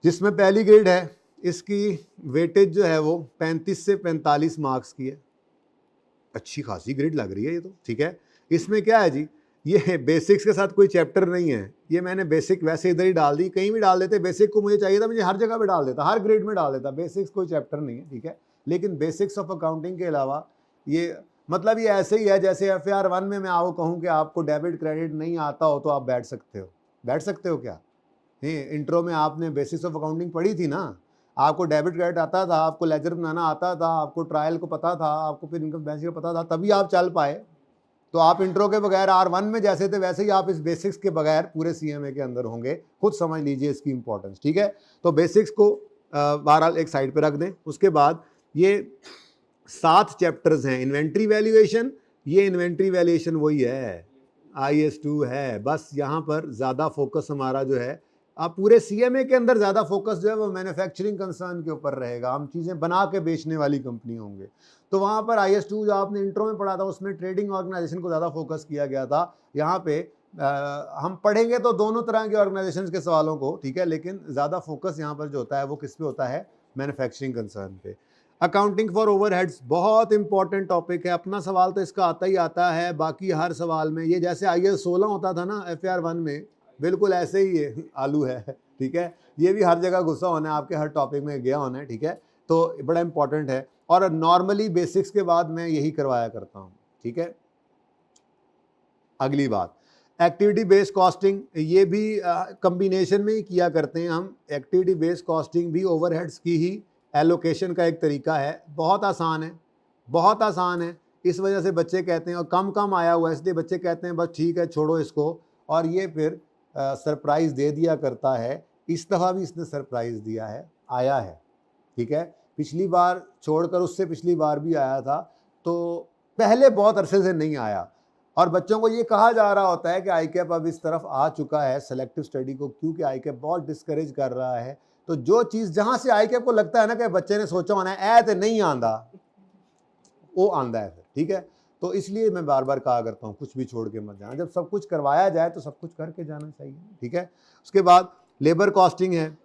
जिसमें पहली ग्रेड है, इसकी वेटेज जो है वो 35 से 45 मार्क्स की है। अच्छी खासी ग्रेड लग रही है ये तो, ठीक है। इसमें क्या है जी, ये बेसिक्स के साथ कोई चैप्टर नहीं है, ये मैंने बेसिक वैसे इधर ही डाल दी, कहीं भी डाल देते। बेसिक को मुझे चाहिए था, मुझे हर जगह पे डाल देता, हर ग्रेड में डाल देता। बेसिक्स कोई चैप्टर नहीं है, ठीक है। लेकिन बेसिक्स ऑफ अकाउंटिंग के अलावा ये मतलब ये ऐसे ही है जैसे FIR 1 में मैं आपको कहूँ कि आपको डेबिट क्रेडिट नहीं आता हो तो आप बैठ सकते हो। बैठ सकते हो क्या? इंट्रो में आपने बेसिक्स ऑफ अकाउंटिंग पढ़ी थी ना, आपको डेबिट क्रेडिट आता था, आपको लेजर बनाना आता था, आपको ट्रायल को पता था, आपको फिर इनकम बैलेंस का पता था, तभी आप चल पाए। तो आप इंट्रो के बगैर R1 में जैसे थे वैसे ही आप इस बेसिक्स के बगैर पूरे CMA के अंदर होंगे। खुद समझ लीजिए इसकी इंपॉर्टेंस, ठीक है। तो बेसिक्स को बहरहाल एक साइड पे रख दें। उसके बाद ये 7 चैप्टर्स हैं। इन्वेंट्री वैल्यूएशन, ये इन्वेंट्री वैल्यूएशन वही है, IS2 है, बस यहाँ पर ज़्यादा फोकस हमारा जो है, आप पूरे CMA के अंदर ज़्यादा फोकस जो है वो मैन्युफैक्चरिंग कंसर्न के ऊपर रहेगा। हम चीज़ें बना के बेचने वाली कंपनी होंगे। तो वहाँ पर IS2 जो आपने इंट्रो में पढ़ा था उसमें ट्रेडिंग ऑर्गेनाइजेशन को ज़्यादा फोकस किया गया था। यहाँ पे हम पढ़ेंगे तो दोनों तरह के ऑर्गेनाइजेशन के सवालों को, ठीक है, लेकिन ज़्यादा फोकस यहाँ पर जो होता है वो किस पे होता है? मैन्युफैक्चरिंग कंसर्न पे। अकाउंटिंग फॉर ओवरहेड्स बहुत इंपॉर्टेंट टॉपिक है। अपना सवाल तो इसका आता ही आता है, बाकी हर सवाल में ये जैसे IS 16 होता था ना FIR 1 में, बिल्कुल ऐसे ही ये आलू है, ठीक है। ये भी हर जगह घुसा होना है, आपके हर टॉपिक में गया होना है, ठीक है। तो बड़ा इंपॉर्टेंट है और नॉर्मली बेसिक्स के बाद मैं यही करवाया करता हूँ, ठीक है। अगली बात, एक्टिविटी बेस्ड कॉस्टिंग, ये भी कम्बिनेशन में ही किया करते हैं हम। एक्टिविटी बेस्ड कॉस्टिंग भी ओवरहेड्स की ही एलोकेशन का एक तरीका है। बहुत आसान है, बहुत आसान है। इस वजह से बच्चे कहते हैं, और कम कम आया हुआ है इसलिए बच्चे कहते हैं बस ठीक है छोड़ो इसको, और ये फिर सरप्राइज़ दे दिया करता है। इस दफ़ा भी इसने सरप्राइज़ दिया है, आया है, ठीक है। पिछली बार छोड़कर उससे पिछली बार भी आया था, तो पहले बहुत अरसे से नहीं आया। और बच्चों को ये कहा जा रहा होता है कि आईकैप अब इस तरफ आ चुका है सेलेक्टिव स्टडी को, क्योंकि आईकैप बहुत डिस्करेज कर रहा है। तो जो चीज़ जहाँ से आईकैप को लगता है ना कि बच्चे ने सोचा होना है तो नहीं आंदा, वो आंदा है फिर, ठीक है। तो इसलिए मैं बार बार कहा करता हूँ कुछ भी छोड़ के मत जाना, जब सब कुछ करवाया जाए तो सब कुछ करके जाना चाहिए, ठीक है। उसके बाद लेबर कॉस्टिंग है,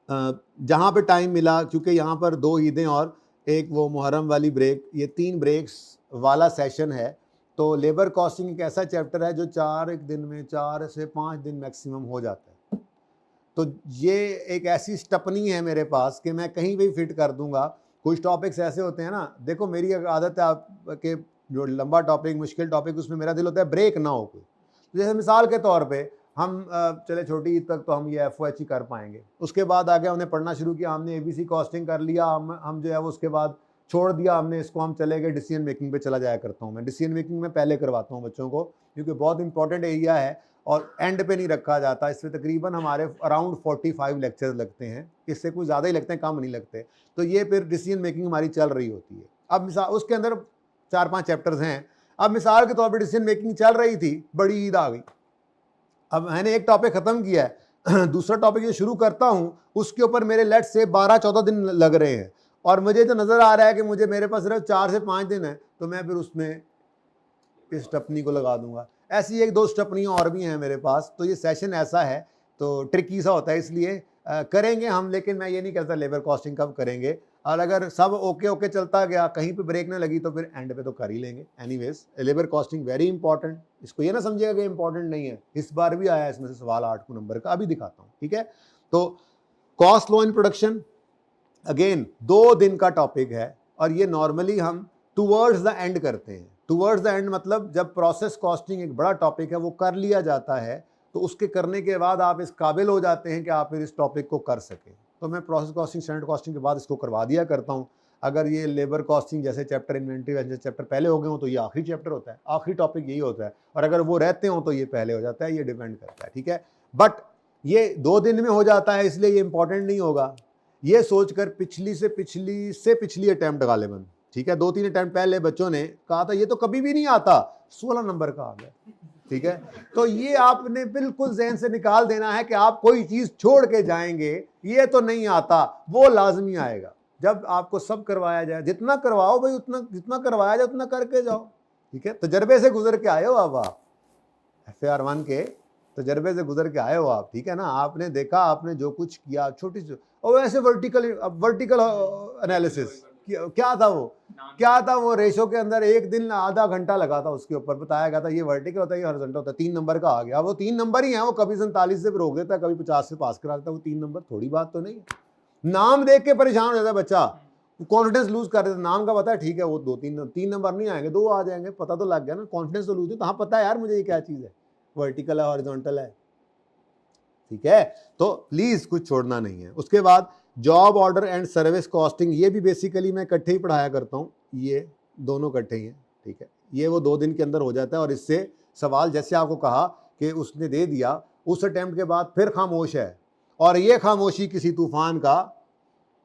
जहाँ पे टाइम मिला, क्योंकि यहाँ पर 2 ईदें और एक वो मुहर्रम वाली ब्रेक, ये 3 ब्रेक्स वाला सेशन है। तो लेबर कॉस्टिंग एक ऐसा चैप्टर है जो 4 एक दिन में 4 से 5 दिन मैक्सिमम हो जाता है। तो ये एक ऐसी स्टपनी है मेरे पास कि मैं कहीं भी फिट कर दूंगा। कुछ टॉपिक्स ऐसे होते हैं ना, देखो मेरी आदत है आपके, जो लंबा टॉपिक मुश्किल टॉपिक उसमें मेरा दिल होता है ब्रेक ना हो कोई। तो जैसे मिसाल के तौर पे हम चले छोटी ईद तक तो हम ये FOH ही कर पाएंगे, उसके बाद आगे हमने पढ़ना शुरू किया, हमने ABC कॉस्टिंग कर लिया, हम जो है वो उसके बाद छोड़ दिया हमने इसको, हम चले गए डिसीजन मेकिंग पे चला जाया करता हूँ मैं। डिसीजन मेकिंग में पहले करवाता हूँ बच्चों को, क्योंकि बहुत इंपॉर्टेंट एरिया है और एंड पे नहीं रखा जाता। इसमें तकरीबन हमारे अराउंड 45 लेक्चर्स लगते हैं, इससे कुछ ज़्यादा ही लगते हैं, कम नहीं लगते। तो ये फिर डिसीजन मेकिंग हमारी चल रही होती है। अब मिसाल उसके अंदर 4-5 चैप्टर्स हैं। अब मिसाल के तौर पर डिसीजन मेकिंग चल रही थी, बड़ी ईद आ गई, अब मैंने एक टॉपिक ख़त्म किया है, दूसरा टॉपिक जो शुरू करता हूँ उसके ऊपर मेरे लेट से 12-14 दिन लग रहे हैं, और मुझे तो नज़र आ रहा है कि मुझे मेरे पास सिर्फ 4 से 5 दिन है, तो मैं फिर उसमें इस स्टपनी को लगा दूंगा। ऐसी 1-2 स्टपनियाँ और भी हैं मेरे पास। तो ये सेशन ऐसा है, तो ट्रिकी सा होता है, इसलिए करेंगे हम, लेकिन मैं ये नहीं कहता लेबर कॉस्टिंग कब करेंगे। और अगर सब ओके चलता गया, कहीं पे ब्रेक ना लगी, तो फिर एंड पे तो कर ही लेंगे। Anyways labour costing very important, इसको ये ना समझिएगा कि इंपॉर्टेंट नहीं है, इस बार भी आया इसमें से सवाल 8 नंबर का, अभी दिखाता हूँ, ठीक है। तो cost law in production again 2 दिन का टॉपिक है, और ये नॉर्मली हम टूवर्ड्स द एंड करते हैं। टूवर्ड्स द एंड मतलब जब प्रोसेस कॉस्टिंग एक बड़ा टॉपिक है वो कर लिया जाता है, तो उसके करने के बाद आप इस काबिल हो जाते हैं कि आप फिर इस टॉपिक को कर सकें। तो मैं प्रोसेस कॉस्टिंग स्टैंडर्ड कॉस्टिंग के बाद इसको करवा दिया करता हूँ। अगर ये लेबर कॉस्टिंग जैसे चैप्टर इन्वेंटरी वैसे चैप्टर पहले हो गए हो तो ये आखिरी चैप्टर होता है, आखिरी टॉपिक यही होता है, और अगर वो रहते हो तो ये पहले हो जाता है, ये डिपेंड करता है, ठीक है। बट ये 2 दिन में हो जाता है, इसलिए ये इंपॉर्टेंट नहीं होगा, ये सोचकर पिछली से पिछली अटैम्प्ट गालिबन, ठीक है, 2-3 अटैम्प्ट पहले बच्चों ने कहा था ये तो कभी भी नहीं आता, 16 नंबर का आ गया, ठीक है। तो ये आपने बिल्कुल ज़हन से निकाल देना है कि आप कोई चीज़ छोड़ के जाएंगे, ये तो नहीं आता, वो लाजमी आएगा जब आपको सब करवाया जाए। जितना करवाओ भाई, उतना जितना करवाया जाए उतना करके जाओ, ठीक है। तजर्बे से गुजर के आए हो अब आप, FAR 1 के तजर्बे से गुजर के आए हो आप, ठीक है ना। आपने देखा, आपने जो कुछ किया छोटी सी, और वैसे वर्टिकल एनालिसिस क्या था वो रेशो के अंदर 1 दिन आधा घंटा लगा था, उसके ऊपर बताया गया था ये वर्टिकल होता है, ये हॉरिजॉन्टल होता है, 3 नंबर का आ गया। वो 3 नंबर ही है, वो कभी 47 से रोक देता है, कभी 50 से पास करा देता है, वो 3 नंबर थोड़ी बात तो नहीं है। नाम देख के परेशान हो जाता है बच्चा, कॉन्फिडेंस लूज कर देता है, नाम का पता है, ठीक है, वो 2-3 नंबर नहीं आएंगे, 2 आ जाएंगे, पता तो लग गया ना, कॉन्फिडेंस तो लूज है, कहाँ पता है यार मुझे ये क्या चीज़ है, वर्टिकल है हॉरिजॉन्टल है, ठीक है। तो प्लीज कुछ छोड़ना नहीं है। उसके बाद job order and service costing, ये भी बेसिकली मैं इकट्ठे ही पढ़ाया करता हूँ, ये दोनों इकट्ठे ही हैं, ठीक है। ये वो 2 दिन के अंदर हो जाता है, और इससे सवाल जैसे आपको कहा कि उसने दे दिया, उस अटेम्प्ट के बाद फिर खामोश है, और ये खामोशी किसी तूफान का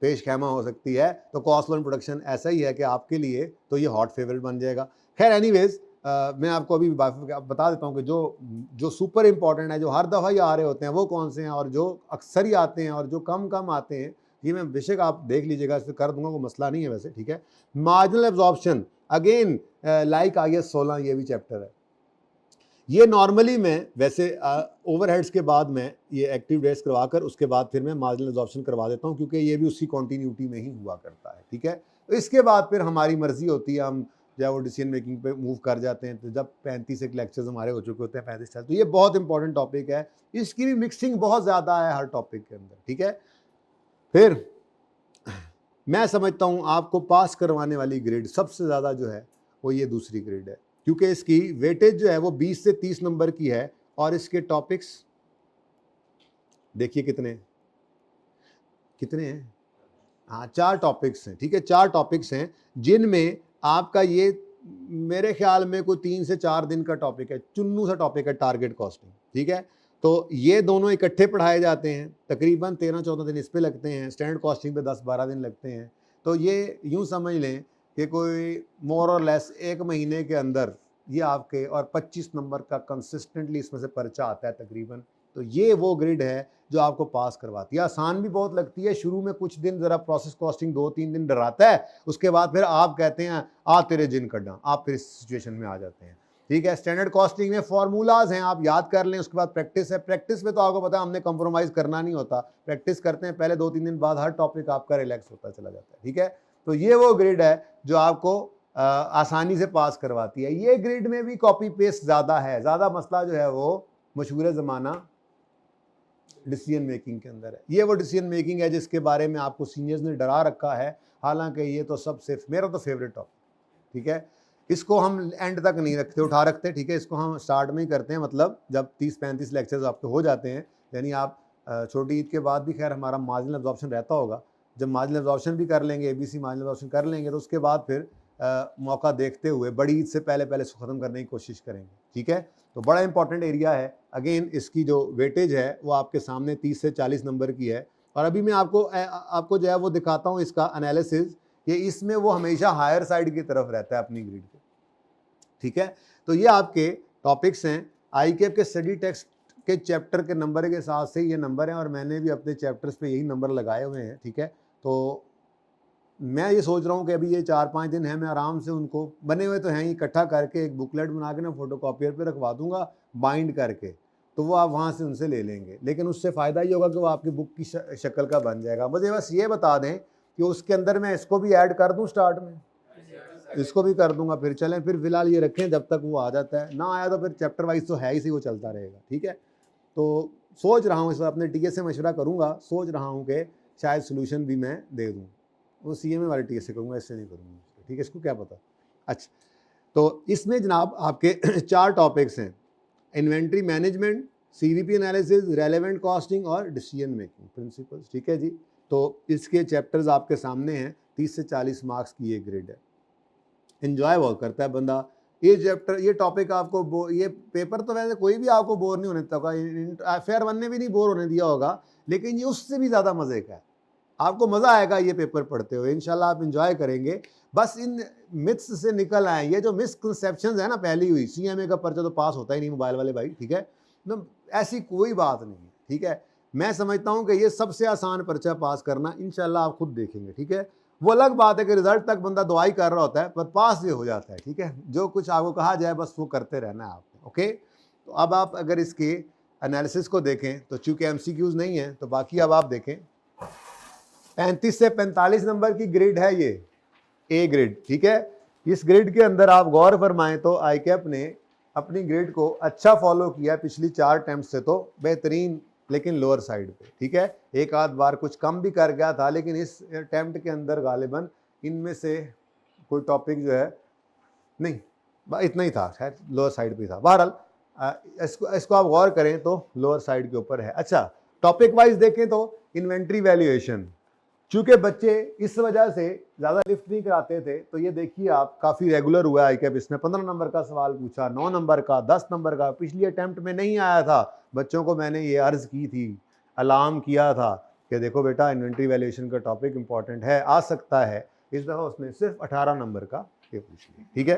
पेश खैमा हो सकती है। तो कॉस्ट लॉ इन प्रोडक्शन ऐसा ही है कि आपके लिए तो ये हॉट फेवरेट बन जाएगा। खैर एनीवेज मैं आपको अभी बता देता हूँ कि जो सुपर इंपॉर्टेंट है, जो हर दफ़ा ही आ रहे होते हैं, वो कौन से हैं, और जो अक्सर ही आते हैं और जो कम आते हैं, ये मैं बेशक आप देख लीजिएगा, इस पर कर दूंगा, कोई मसला नहीं है वैसे, ठीक है। Marginal absorption again like IS 16, ये भी चैप्टर है। ये नॉर्मली मैं वैसे ओवरहेड्स के बाद मैं ये एक्टिव डेट्स करवाकर उसके बाद फिर मैं मार्जिनल एब्जॉर्प्शन करवा देता हूँ, क्योंकि ये भी उसी कॉन्टीन्यूटी में ही हुआ करता है, ठीक है। तो इसके बाद फिर हमारी मर्जी होती है, हम जब वो डिसीजन मेकिंग पे मूव कर जाते हैं, तो जब 35 एक लेक्चर्स हमारे हो चुके होते हैं, 35 साल, तो ये बहुत इंपॉर्टेंट टॉपिक है, इसकी भी मिक्सिंग बहुत ज़्यादा है हर टॉपिक के अंदर, ठीक है। फिर मैं समझता हूँ आपको पास करवाने वाली ग्रेड सबसे ज़्यादा जो है वो ये दूसरी ग्रेड है, क्योंकि इसकी वेटेज जो है वो 20 से 30 नंबर की है, और इसके टॉपिक्स देखिए कितने हैं, हाँ 4 टॉपिक्स हैं, ठीक है। 4 टॉपिक्स हैं जिनमें आपका ये मेरे ख्याल में कोई 3 से 4 दिन का टॉपिक है, चुन्नू सा टॉपिक है, टारगेट कॉस्टिंग, ठीक है। तो ये दोनों इकट्ठे पढ़ाए जाते हैं, तकरीबन 13-14 दिन इस पे लगते हैं, स्टैंडर्ड कॉस्टिंग पे 10-12 दिन लगते हैं। तो ये यूँ समझ लें कि कोई मोर और लेस 1 महीने के अंदर ये आपके, और 25 नंबर का कंसिस्टेंटली इसमें से पर्चा आता है तकरीबन। तो ये वो ग्रिड है जो आपको पास करवाती है। आसान भी बहुत लगती है, शुरू में कुछ दिन ज़रा प्रोसेस कॉस्टिंग 2-3 दिन डराता है, उसके बाद फिर आप कहते हैं आ तेरे जिन कड्डा, आप फिर इस सिचुएशन में आ जाते हैं। ठीक है, स्टैंडर्ड कॉस्टिंग में फार्मूलाज हैं, आप याद कर लें, उसके बाद प्रैक्टिस है। प्रैक्टिस में तो आपको पता है हमने कंप्रोमाइज़ करना नहीं होता, प्रैक्टिस करते हैं पहले 2-3 दिन बाद हर टॉपिक आपका रिलैक्स होता चला जाता है। ठीक है, तो ये वो ग्रिड है जो आपको आसानी से पास करवाती है। ये ग्रिड में भी कॉपी पेस्ट ज़्यादा है, ज़्यादा मसला जो है वो मशहूर ज़माना डिसीजन मेकिंग के अंदर है। ये वो डिसीजन मेकिंग है जिसके बारे में आपको सीनियर्स ने डरा रखा है, हालांकि ये तो सबसे मेरा तो फेवरेट टॉपिक। ठीक है, इसको हम एंड तक नहीं रखते, उठा रखते। ठीक है, इसको हम स्टार्ट में ही करते हैं, मतलब जब 30-35 लेक्चर्स आपके हो जाते हैं, यानी आप छोटी ईद के बाद भी खैर हमारा मार्जिनल एब्जॉर्प्शन रहता होगा, जब मार्जिनल एब्जॉर्प्शन भी कर लेंगे, ABC मार्जिनल एब्जॉर्प्शन कर लेंगे, तो उसके बाद फिर मौका देखते हुए बड़ी ईद से पहले पहले इसको ख़त्म करने की कोशिश करेंगे। ठीक है, तो बड़ा इंपॉर्टेंट एरिया है। अगेन इसकी जो वेटेज है वो आपके सामने 30 से 40 नंबर की है। और अभी मैं आपको जो है वो दिखाता हूँ इसका एनालिसिस, कि इसमें वो हमेशा हायर साइड की तरफ रहता है अपनी ग्रिड के। ठीक है, तो ये आपके टॉपिक्स हैं। ICAP के स्टडी टेक्स्ट के चैप्टर के नंबर के साथ से ये नंबर हैं, और मैंने भी अपने चैप्टर्स पे यही नंबर लगाए हुए हैं। ठीक है, तो मैं ये सोच रहा हूँ कि अभी ये 4-5 दिन है, मैं आराम से उनको बने हुए तो हैं, इकट्ठा करके एक बुकलेट बना के ना फोटोकॉपियर पे रखवा दूंगा बाइंड करके, तो वो आप वहाँ से उनसे ले लेंगे। लेकिन उससे फ़ायदा ये होगा कि वो आपकी बुक की शक्ल का बन जाएगा। मुझे बस ये बता दें कि उसके अंदर मैं इसको भी ऐड कर दूँ, स्टार्ट में इसको भी कर दूंगा, फिर चलें, फिर फिलहाल ये रखें जब तक वो आ जाता है। ना आया तो फिर चैप्टर वाइज तो है ही, वो चलता रहेगा। ठीक है, तो सोच रहा हूँ इस बार अपने TA से मशवरा करूँगा, सोच रहा हूँ कि शायद सोल्यूशन भी मैं दे दूँ, वो CMA वाले TA से करूँगा, इससे नहीं करूँगा। ठीक है, इसको क्या पता। अच्छा, तो इसमें जनाब आपके 4 टॉपिक्स हैं, inventory management, CVP analysis, relevant costing और डिसीजन मेकिंग प्रिंसिपल्स। ठीक है जी, तो इसके चैप्टर्स आपके सामने हैं। 30 से 40 मार्क्स की ये ग्रेड है। इन्जॉय बहुत करता है बंदा ये चैप्टर, ये टॉपिक आपको ये पेपर तो वैसे कोई भी आपको बोर नहीं होने देता, फेयर 1 ने भी नहीं बोर होने दिया होगा, लेकिन ये उससे भी ज़्यादा मज़े का है। आपको मज़ा आएगा ये पेपर पढ़ते हुए, इंशाल्लाह आप इंजॉय करेंगे। बस इन मिथ्स से निकल आए, ये जो मिसकंसेप्शंस है ना पहली हुई, CMA का पर्चा तो पास होता ही नहीं मोबाइल वाले भाई। ठीक है, तो ऐसी कोई बात नहीं है। ठीक है, मैं समझता हूँ कि ये सबसे आसान पर्चा पास करना, इंशाल्लाह आप खुद देखेंगे। ठीक है, वो अलग बात है कि रिजल्ट तक बंदा दुआई कर रहा होता है, पर पास ये हो जाता है। ठीक है, जो कुछ आपको कहा जाए बस वो करते रहना है आपको। ओके, तो अब आप अगर इसके एनालिसिस को देखें तो चूंकि MCQs नहीं है, तो बाकी अब आप देखें 35 से 45 नंबर की ग्रेड है ये, A ग्रेड। ठीक है, इस ग्रेड के अंदर आप गौर फरमाएं तो ICAP ने अपनी ग्रेड को अच्छा फॉलो किया पिछली 4 अटेम्प्ट से, तो बेहतरीन, लेकिन लोअर साइड पे। ठीक है, एक आध बार कुछ कम भी कर गया था, लेकिन इस अटेम्प्ट के अंदर गालिबन इनमें से कोई टॉपिक जो है नहीं, इतना ही था, शायद लोअर साइड पे था। बहरहाल इसको आप गौर करें तो लोअर साइड के ऊपर है। अच्छा, टॉपिक वाइज देखें तो इन्वेंट्री वैल्यूएशन, चूंकि बच्चे इस वजह से ज़्यादा लिफ्ट नहीं कराते थे, तो ये देखिए आप काफ़ी रेगुलर हुआ है। ICAP इसमें 15 नंबर का सवाल पूछा, 9 नंबर का, 10 नंबर का। पिछली अटैम्प्ट में नहीं आया था, बच्चों को मैंने ये अर्ज़ की थी, अलार्म किया था कि देखो बेटा इन्वेंट्री वैल्यूएशन का टॉपिक इंपॉर्टेंट है, आ सकता है। इस दफ़ा उसने सिर्फ 18 नंबर का ये पूछ लिया। ठीक है,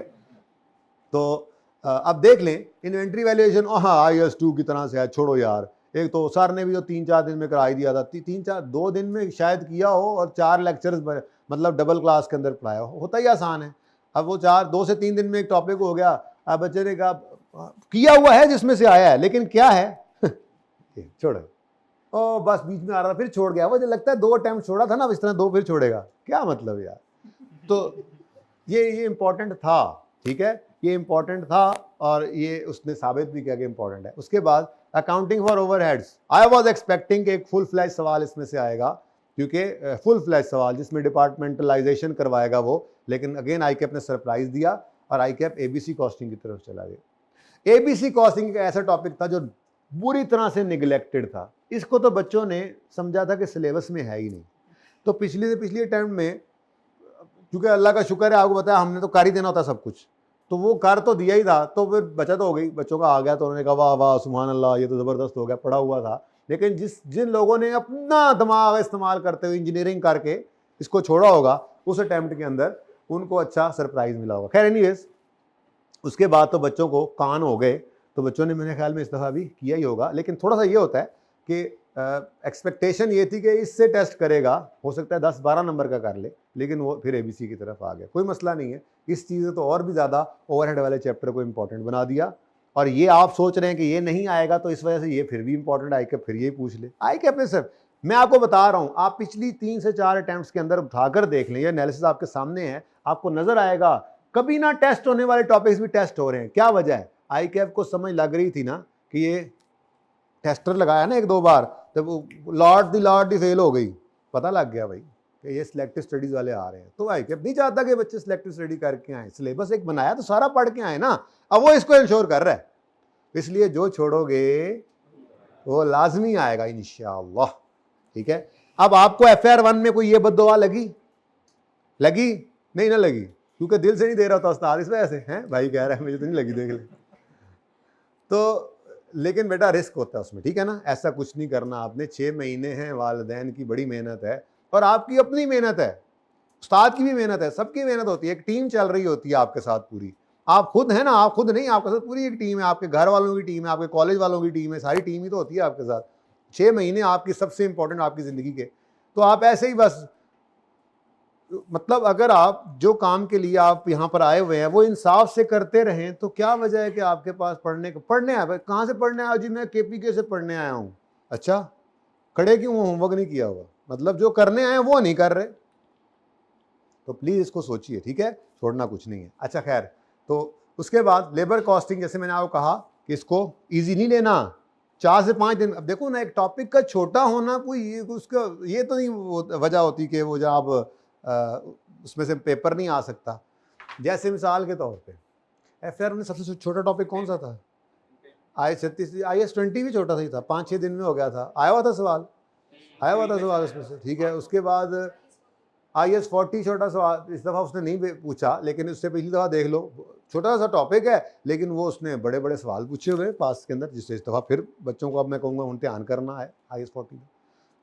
तो अब देख लें इन्वेंट्री वैल्यूएशन। हाँ, IS2 की तरह से है, छोड़ो यार। एक तो सर ने भी जो 3-4 दिन में करा ही दिया था, 2 दिन में शायद किया हो, और 4 लेक्चर्स मतलब डबल क्लास के अंदर पढ़ाया हो, होता ही आसान है। अब वो 2 से 3 दिन में एक टॉपिक हो गया। अब बच्चे ने कहा किया हुआ है जिसमें से आया है, लेकिन क्या है छोड़ो, ओ बस बीच में आ रहा था फिर छोड़ गया। वो जो लगता है 2 अटेम्प्ट छोड़ा था ना, इस तरह 2 फिर छोड़ेगा, क्या मतलब यार। तो ये इम्पोर्टेंट था। ठीक है, ये इम्पोर्टेंट था, और ये उसने साबित भी किया कि इम्पोर्टेंट है। उसके बाद accounting for overheads, I was expecting कि एक फुल फ्लैश सवाल इसमें से आएगा, क्योंकि फुल फ्लैश सवाल जिसमें डिपार्टमेंटलाइजेशन करवाएगा वो, लेकिन अगेन ICAP ने सरप्राइज दिया और ICAP ABC कॉस्टिंग की तरफ चला गया। ABC कॉस्टिंग एक ऐसा टॉपिक था जो बुरी तरह से निगलेक्टेड था। इसको तो बच्चों ने समझा था कि सिलेबस में है ही नहीं। तो पिछली अटैम्प्ट में, क्योंकि अल्लाह का शुक्र है, आपको बताया हमने तो कर ही देना होता सब कुछ, तो वो कर तो दिया ही था, तो फिर बचत हो गई, बच्चों का आ गया, तो उन्होंने कहा वाह वाह सुभान अल्लाह, ये तो ज़बरदस्त हो गया, पढ़ा हुआ था। लेकिन जिन लोगों ने अपना दिमाग इस्तेमाल करते हुए इंजीनियरिंग करके इसको छोड़ा होगा, उस अटेम्प्ट के अंदर उनको अच्छा सरप्राइज मिला होगा। खैर एनीवेज, उसके बाद तो बच्चों को कान हो गए, तो बच्चों ने मेरे ख्याल में इस दफ़ा भी किया ही होगा। लेकिन थोड़ा सा ये होता है कि एक्सपेक्टेशन ये थी कि इससे टेस्ट करेगा, हो सकता है 10-12 नंबर का कर ले, लेकिन वो फिर ABC की तरफ आ गया। कोई मसला नहीं है, इस चीज़ ने तो और भी ज़्यादा ओवरहेड वाले चैप्टर को इंपॉर्टेंट बना दिया। और ये आप सोच रहे हैं कि ये नहीं आएगा, तो इस वजह से ये फिर भी इंपॉर्टेंट, आई कैप फिर ये पूछ ले। आई कैप में सर मैं आपको बता रहा हूँ, आप पिछली 3 से 4 अटैम्प्ट्स के अंदर उठाकर देख लें, ये एनालिसिस आपके सामने है, आपको नजर आएगा कभी ना टेस्ट होने वाले टॉपिक्स भी टेस्ट हो रहे हैं। क्या वजह है? आई कैप को समझ लग रही थी ना कि ये टेस्टर लगाया ना 1-2 बार, तब लॉर्ड दी फेल हो गई, पता लग गया भाई कि ये सिलेक्टिव स्टडीज वाले आ रहे हैं। तो आई कैप नहीं चाहता कि बच्चे सिलेक्टिव स्टडी करके आए, सिलेबस एक बनाया तो सारा पढ़ के आए ना, अब वो इसको इंश्योर कर रहा है। इसलिए जो छोड़ोगे वो लाजमी आएगा इंशाअल्लाह, ठीक है। अब आपको FR1 में कोई ये बद्दुआ लगी नहीं ना लगी, क्योंकि दिल से नहीं दे रहा था उस्ताद, इस वजह से हैं भाई कह रहा है मुझे तो नहीं लगी, देख ले। तो लेकिन बेटा रिस्क होता है उसमें, ठीक है ना, ऐसा कुछ नहीं करना आपने। 6 महीने हैं, वालिदैन की बड़ी मेहनत है और आपकी अपनी मेहनत है, उस्ताद की भी मेहनत है, सबकी मेहनत होती है, एक टीम चल रही होती है आपके साथ पूरी। आप खुद हैं ना, आप खुद नहीं, आपके साथ पूरी एक टीम है, आपके घर वालों की टीम है, आपके कॉलेज वालों की टीम है, सारी टीम ही तो होती है आपके साथ। 6 महीने आपकी सबसे इंपॉर्टेंट आपकी ज़िंदगी के, तो आप ऐसे ही बस, मतलब अगर आप जो काम के लिए आप यहाँ पर आए हुए हैं वो इंसाफ से करते रहें, तो क्या वजह है कि आपके पास पढ़ने आया भाई, कहाँ से पढ़ने आया जी? मैं KPK से पढ़ने आया हूँ। अच्छा, खड़े क्यों, होमवर्क नहीं किया होगा, मतलब जो करने आए वो नहीं कर रहे। तो प्लीज़ इसको सोचिए, ठीक है, छोड़ना कुछ नहीं है। अच्छा खैर, तो उसके बाद लेबर कॉस्टिंग, जैसे मैंने आपको कहा कि इसको ईजी नहीं लेना, 4 से 5 दिन। अब देखो ना, एक टॉपिक का छोटा होना कोई उसका ये तो नहीं वजह होती कि वो जब आप उसमें से पेपर नहीं आ सकता। जैसे मिसाल के तौर पे FR में सबसे छोटा टॉपिक कौन सा था? IS 20 भी छोटा ही था, 5-6 दिन में हो गया था, आया हुआ था सवाल उसमें से, ठीक है। उसके बाद IS 40 छोटा सवाल, इस दफ़ा उसने नहीं पूछा, लेकिन उससे पिछली दफ़ा देख लो, छोटा सा टॉपिक है लेकिन वो उसने बड़े बड़े सवाल पूछे हुए पास के अंदर, जिससे इस दफ़ा फिर बच्चों को अब मैं कहूँगा इम्तिहान करना है IS 40 में।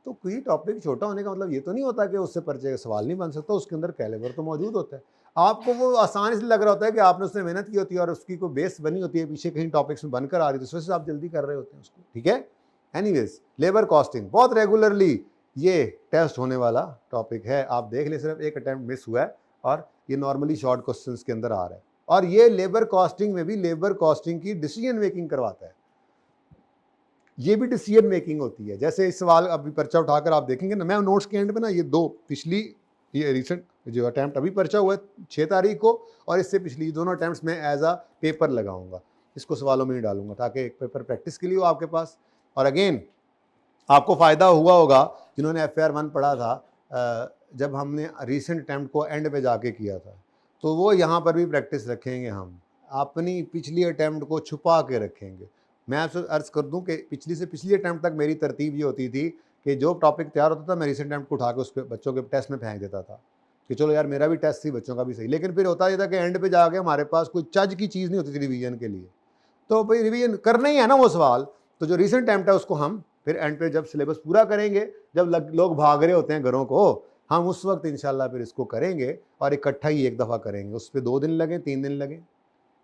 तो कोई टॉपिक छोटा होने का मतलब ये तो नहीं होता कि उससे परिचय का सवाल नहीं बन सकता, उसके अंदर कैलिबर तो मौजूद होता है। आपको वो आसान इसलिए लग रहा होता है कि आपने उसने मेहनत की होती है और उसकी कोई बेस बनी होती है, पीछे कहीं टॉपिक्स में बनकर आ रही है, तो इस वजह से आप जल्दी कर रहे होते हैं उसको, ठीक है। एनीवेज, लेबर कॉस्टिंग बहुत रेगुलरली ये टेस्ट होने वाला टॉपिक है, आप देख लें, सिर्फ एक अटैम्प्ट मिस हुआ है और ये नॉर्मली शॉर्ट क्वेश्चंस के अंदर आ रहा है। और ये लेबर कॉस्टिंग में भी लेबर कॉस्टिंग की डिसीजन मेकिंग करवाता है, ये भी डिसीजन मेकिंग होती है। जैसे इस सवाल अभी पर्चा उठाकर आप देखेंगे ना, मैं नोट्स के एंड पे ना ये 2 पिछली, ये रिसेंट जो अटैम्प्ट अभी पर्चा हुआ है 6 तारीख को, और इससे पिछली दोनों अटैम्प्ट्स में एज अ पेपर लगाऊंगा, इसको सवालों में नहीं डालूंगा, ताकि एक पेपर प्रैक्टिस के लिए हो आपके पास। और अगेन आपको फ़ायदा हुआ होगा जिन्होंने FR1 पढ़ा था, जब हमने रिसेंट अटैम्प्ट को एंड पे जाके किया था, तो वो यहाँ पर भी प्रैक्टिस रखेंगे, हम अपनी पिछली अटैम्प्ट को छुपा के रखेंगे। मैं आपसे अर्ज़ कर दूं कि पिछली से पिछली अटैम्प्ट तक मेरी तरतीब ये होती थी कि जो टॉपिक तैयार होता था मैं रिसेंट अटैम्प्ट को उठा के उसके बच्चों के टेस्ट में फेंक देता था कि चलो यार मेरा भी टेस्ट थी, बच्चों का भी सही। लेकिन फिर होता ये था कि एंड पे जाके हमारे पास कोई चज की चीज़ नहीं होती थी रिवीजन के लिए, तो भाई रिवीजन करना ही है ना वो सवाल, तो जो रिसेंट अटैम्प्ट है उसको हम फिर एंड पे जब सिलेबस पूरा करेंगे, जब लोग भाग रहे होते हैं घरों को, हम उस वक्त इंशाल्लाह फिर इसको करेंगे और इकट्ठा ही एक दफ़ा करेंगे। उस पर 2 दिन लगें, 3 दिन लगें,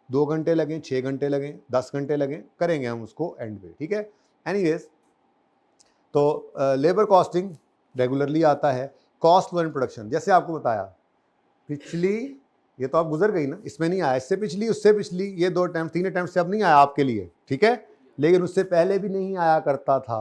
2 घंटे लगें, 6 घंटे लगें, 10 घंटे लगें, करेंगे हम उसको एंड पे, ठीक है। एनीवेज, तो लेबर कॉस्टिंग रेगुलरली आता है। कॉस्ट फ्लो एंड प्रोडक्शन, जैसे आपको बताया पिछली, ये तो आप गुजर गई ना, इसमें नहीं आया, इससे पिछली, उससे पिछली, ये 2 अटैम्प्ट 3 अटैम्प्ट से अब नहीं आया आपके लिए, ठीक है, लेकिन उससे पहले भी नहीं आया करता था।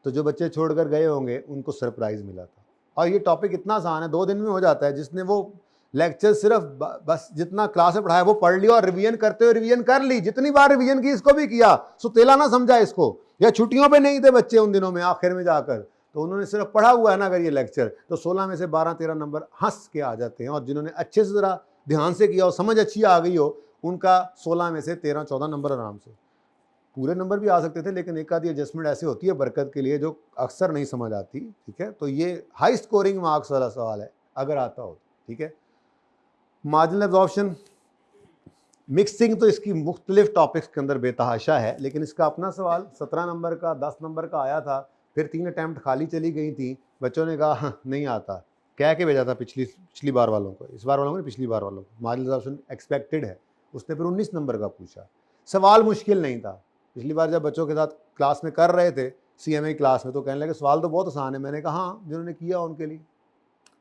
तो जो बच्चे छोड़कर गए होंगे उनको सरप्राइज़ मिला था। और ये टॉपिक इतना आसान है, 2 दिन में हो जाता है। जिसने वो लेक्चर सिर्फ बस जितना क्लास में पढ़ाया वो पढ़ लिया और रिवीजन करते हुए रिवीजन कर ली, जितनी बार रिवीजन की इसको भी किया, सुतेला ना समझा इसको, या छुट्टियों पे नहीं थे बच्चे उन दिनों में आखिर में जाकर, तो उन्होंने सिर्फ पढ़ा हुआ है ना अगर ये लेक्चर, तो 16 में से 12-13 नंबर हंस के आ जाते हैं। और जिन्होंने अच्छे से ज़रा ध्यान से किया और समझ अच्छी आ गई हो, उनका 16 में से 13-14 नंबर आराम से, पूरे नंबर भी आ सकते थे, लेकिन एक आधी एडजस्टमेंट ऐसी होती है बरकत के लिए जो अक्सर नहीं समझ आती, ठीक है। तो ये हाई स्कोरिंग मार्क्स वाला सवाल है अगर आता हो, ठीक है। मार्जिनल एब्जॉर्प्शन मिक्सिंग तो इसकी मुख्तलिफ टॉपिक्स के अंदर बेतहाशा है, लेकिन इसका अपना सवाल 17 नंबर का 10 नंबर का आया था, फिर 3 अटैम्प्ट खाली चली गई थी, बच्चों ने कहा हाँ, नहीं आता, कह के भेजा था पिछली बार वालों को, इस बार वालों को नहीं, पिछली बार वालों को मार्जिनल ऑप्शन एक्सपेक्टेड है, उसने फिर 19 नंबर का पूछा। सवाल मुश्किल नहीं था, पिछली बार जब बच्चों के साथ क्लास में कर रहे थे CMA क्लास में, तो कहने लगे सवाल तो बहुत आसान है, मैंने कहा हाँ जिन्होंने किया उनके लिए,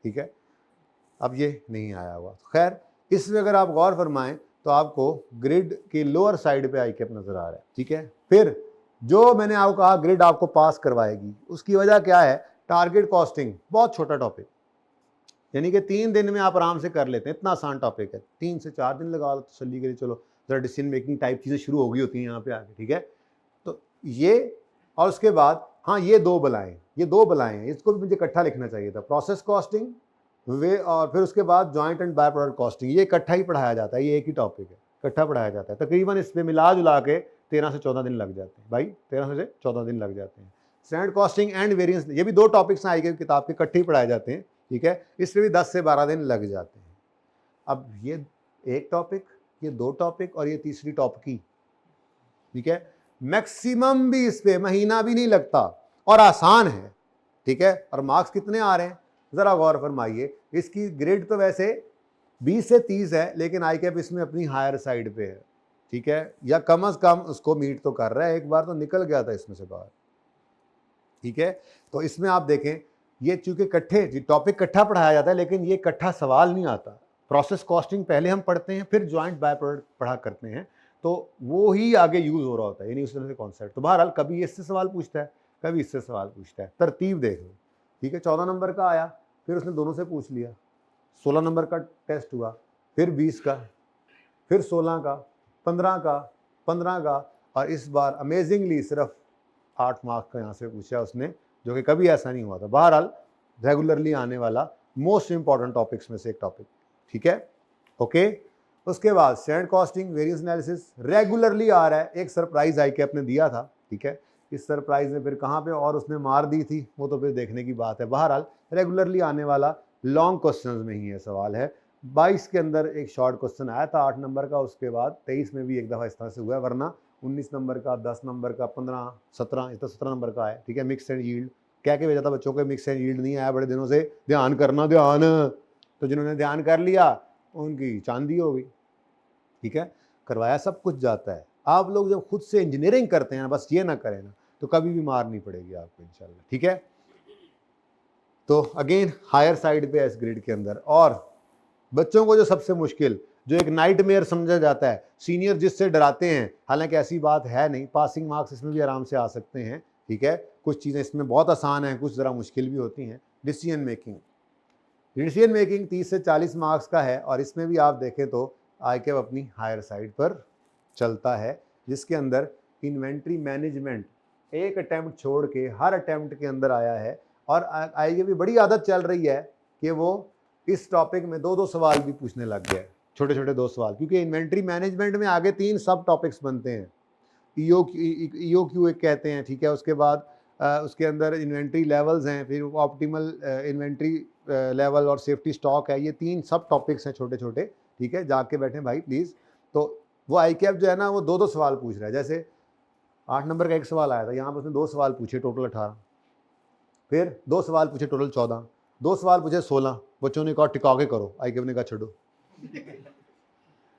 ठीक है। अब ये नहीं आया हुआ, खैर इसमें अगर आप गौर फरमाएं तो आपको ग्रिड के लोअर साइड पे आई कैप नजर आ रहा है, ठीक है। फिर जो मैंने आपको कहा ग्रिड आपको पास करवाएगी, उसकी वजह क्या है, टारगेट कॉस्टिंग बहुत छोटा टॉपिक, यानी कि 3 दिन में आप आराम से कर लेते हैं, इतना आसान टॉपिक है, 3 से 4 दिन लगा लो तसल्ली के लिए, चलो जरा डिसीजन मेकिंग टाइप चीज़ें शुरू हो गई होती हैं यहाँ पे आके, ठीक है। तो ये, और उसके बाद हाँ ये दो बलाएं हैं, इसको भी मुझे इकट्ठा लिखना चाहिए था, प्रोसेस कॉस्टिंग वे, और फिर उसके बाद joint and by product costing, ये इकट्ठा ही पढ़ाया जाता है, ये एक ही टॉपिक है, इकट्ठा पढ़ाया जाता है। तकरीबन इस पर मिला जुला के 13 से 14 दिन लग जाते हैं भाई, 13 से 14 दिन लग जाते हैं। स्टैंडर्ड कॉस्टिंग एंड वेरिएंस, ये भी 2 टॉपिक्स आई गए किताब के, इकट्ठे ही पढ़ाए जाते हैं, ठीक है। इसमें भी 10 से 12 दिन लग जाते हैं। अब ये एक टॉपिक, ये 2 टॉपिक और ये तीसरी टॉपिक की, ठीक है, मैक्सिमम भी इस पे महीना भी नहीं लगता और आसान है, ठीक है। और मार्क्स कितने आ रहे हैं जरा गौर फरमाइए, इसकी ग्रेड तो वैसे 20 से 30 है, लेकिन आई कैप इसमें अपनी हायर साइड पे है, ठीक है, या कम अज कम उसको मीट तो कर रहा है, एक बार तो निकल गया था इसमें से बाहर, ठीक है। तो इसमें आप देखें, ये चूंकि इकट्ठे टॉपिक इकट्ठा पढ़ाया जाता है, लेकिन ये इकट्ठा सवाल नहीं आता। प्रोसेस कॉस्टिंग पहले हम पढ़ते हैं, फिर जॉइंट बाय प्रोडक्ट पढ़ा करते हैं, तो वो ही आगे यूज हो रहा होता है, यानी उस तरह से कॉन्सेप्ट। तो बहरहाल कभी इससे सवाल पूछता है, कभी इससे सवाल पूछता है, तरतीब देख लो, ठीक है। 14 नंबर का आया, फिर उसने दोनों से पूछ लिया, 16 नंबर का टेस्ट हुआ, फिर 20 का, फिर 16 का, 15 का, 15 का, और इस बार अमेजिंगली सिर्फ 8 मार्क्स का यहाँ से पूछा उसने, जो कि कभी ऐसा नहीं हुआ था। बहरहाल रेगुलरली आने वाला मोस्ट इंपॉर्टेंट टॉपिक्स में से एक टॉपिक, ठीक है, ओके। उसके बाद standard costing, variance analysis regularly आ रहा है, एक सरप्राइज आई कैप ने दिया था, ठीक है। इस सरप्राइज ने फिर कहाँ पे और उसने मार दी थी, वो तो फिर देखने की बात है। बहरहाल रेगुलरली आने वाला लॉन्ग क्वेश्चंस में ही ये सवाल है। 22 के अंदर एक शॉर्ट क्वेश्चन आया था 8 नंबर का, उसके बाद 23 में भी एक दफ़ा इस तरह से हुआ है, वरना 19 नंबर का, 10 नंबर का, 15, 17, इस तरह 17 नंबर का है, ठीक है। मिक्स एंड यील्ड क्या के भेजा था बच्चों को, मिक्स एंड यील्ड नहीं आया बड़े दिनों से, ध्यान करना ध्यान, तो जिन्होंने ध्यान कर लिया उनकी चांदी हो गई, ठीक है। करवाया सब कुछ जाता है। आप लोग जब खुद से इंजीनियरिंग करते हैं, बस ये ना करें ना, तो कभी भी मार नहीं पड़ेगी आपको इंशाल्लाह, ठीक है। तो अगेन हायर साइड पे इस ग्रिड के अंदर, और बच्चों को जो सबसे मुश्किल, जो एक नाइटमेयर समझा जाता है, सीनियर जिससे डराते हैं, हालांकि ऐसी बात है नहीं, पासिंग मार्क्स इसमें भी आराम से आ सकते हैं, ठीक है। कुछ चीज़ें इसमें बहुत आसान हैं, कुछ ज़रा मुश्किल भी होती हैं। डिसीजन मेकिंग 30 से 40 मार्क्स का है, और इसमें भी आप देखें तो आई कैप अपनी हायर साइड पर चलता है, जिसके अंदर इन्वेंट्री मैनेजमेंट एक अटैम्प्ट छोड़ के हर अटैम्प्ट के अंदर आया है। और आई कैप की बड़ी आदत चल रही है कि वो इस टॉपिक में 2-2 सवाल भी पूछने लग गया है, छोटे छोटे 2 सवाल, क्योंकि इन्वेंट्री मैनेजमेंट में आगे 3 सब टॉपिक्स बनते हैं। EOQ एक कहते हैं, ठीक है। उसके बाद उसके अंदर इन्वेंट्री लेवल्स हैं, फिर ऑप्टिमल इन्वेंट्री लेवल और सेफ्टी स्टॉक है, ये 3 सब टॉपिक्स हैं छोटे छोटे, ठीक है। जाके बैठे भाई प्लीज़। तो वो आई कैप जो है ना, वो 2-2 सवाल पूछ रहा है। जैसे 8 नंबर का एक सवाल आया था, यहाँ पर उसने 2 सवाल पूछे, टोटल 18, फिर 2 सवाल पूछे, टोटल 14, 2 सवाल पूछे 16। बच्चों ने कहा टिका के करो, आई कैप ने कहा छोड़ो।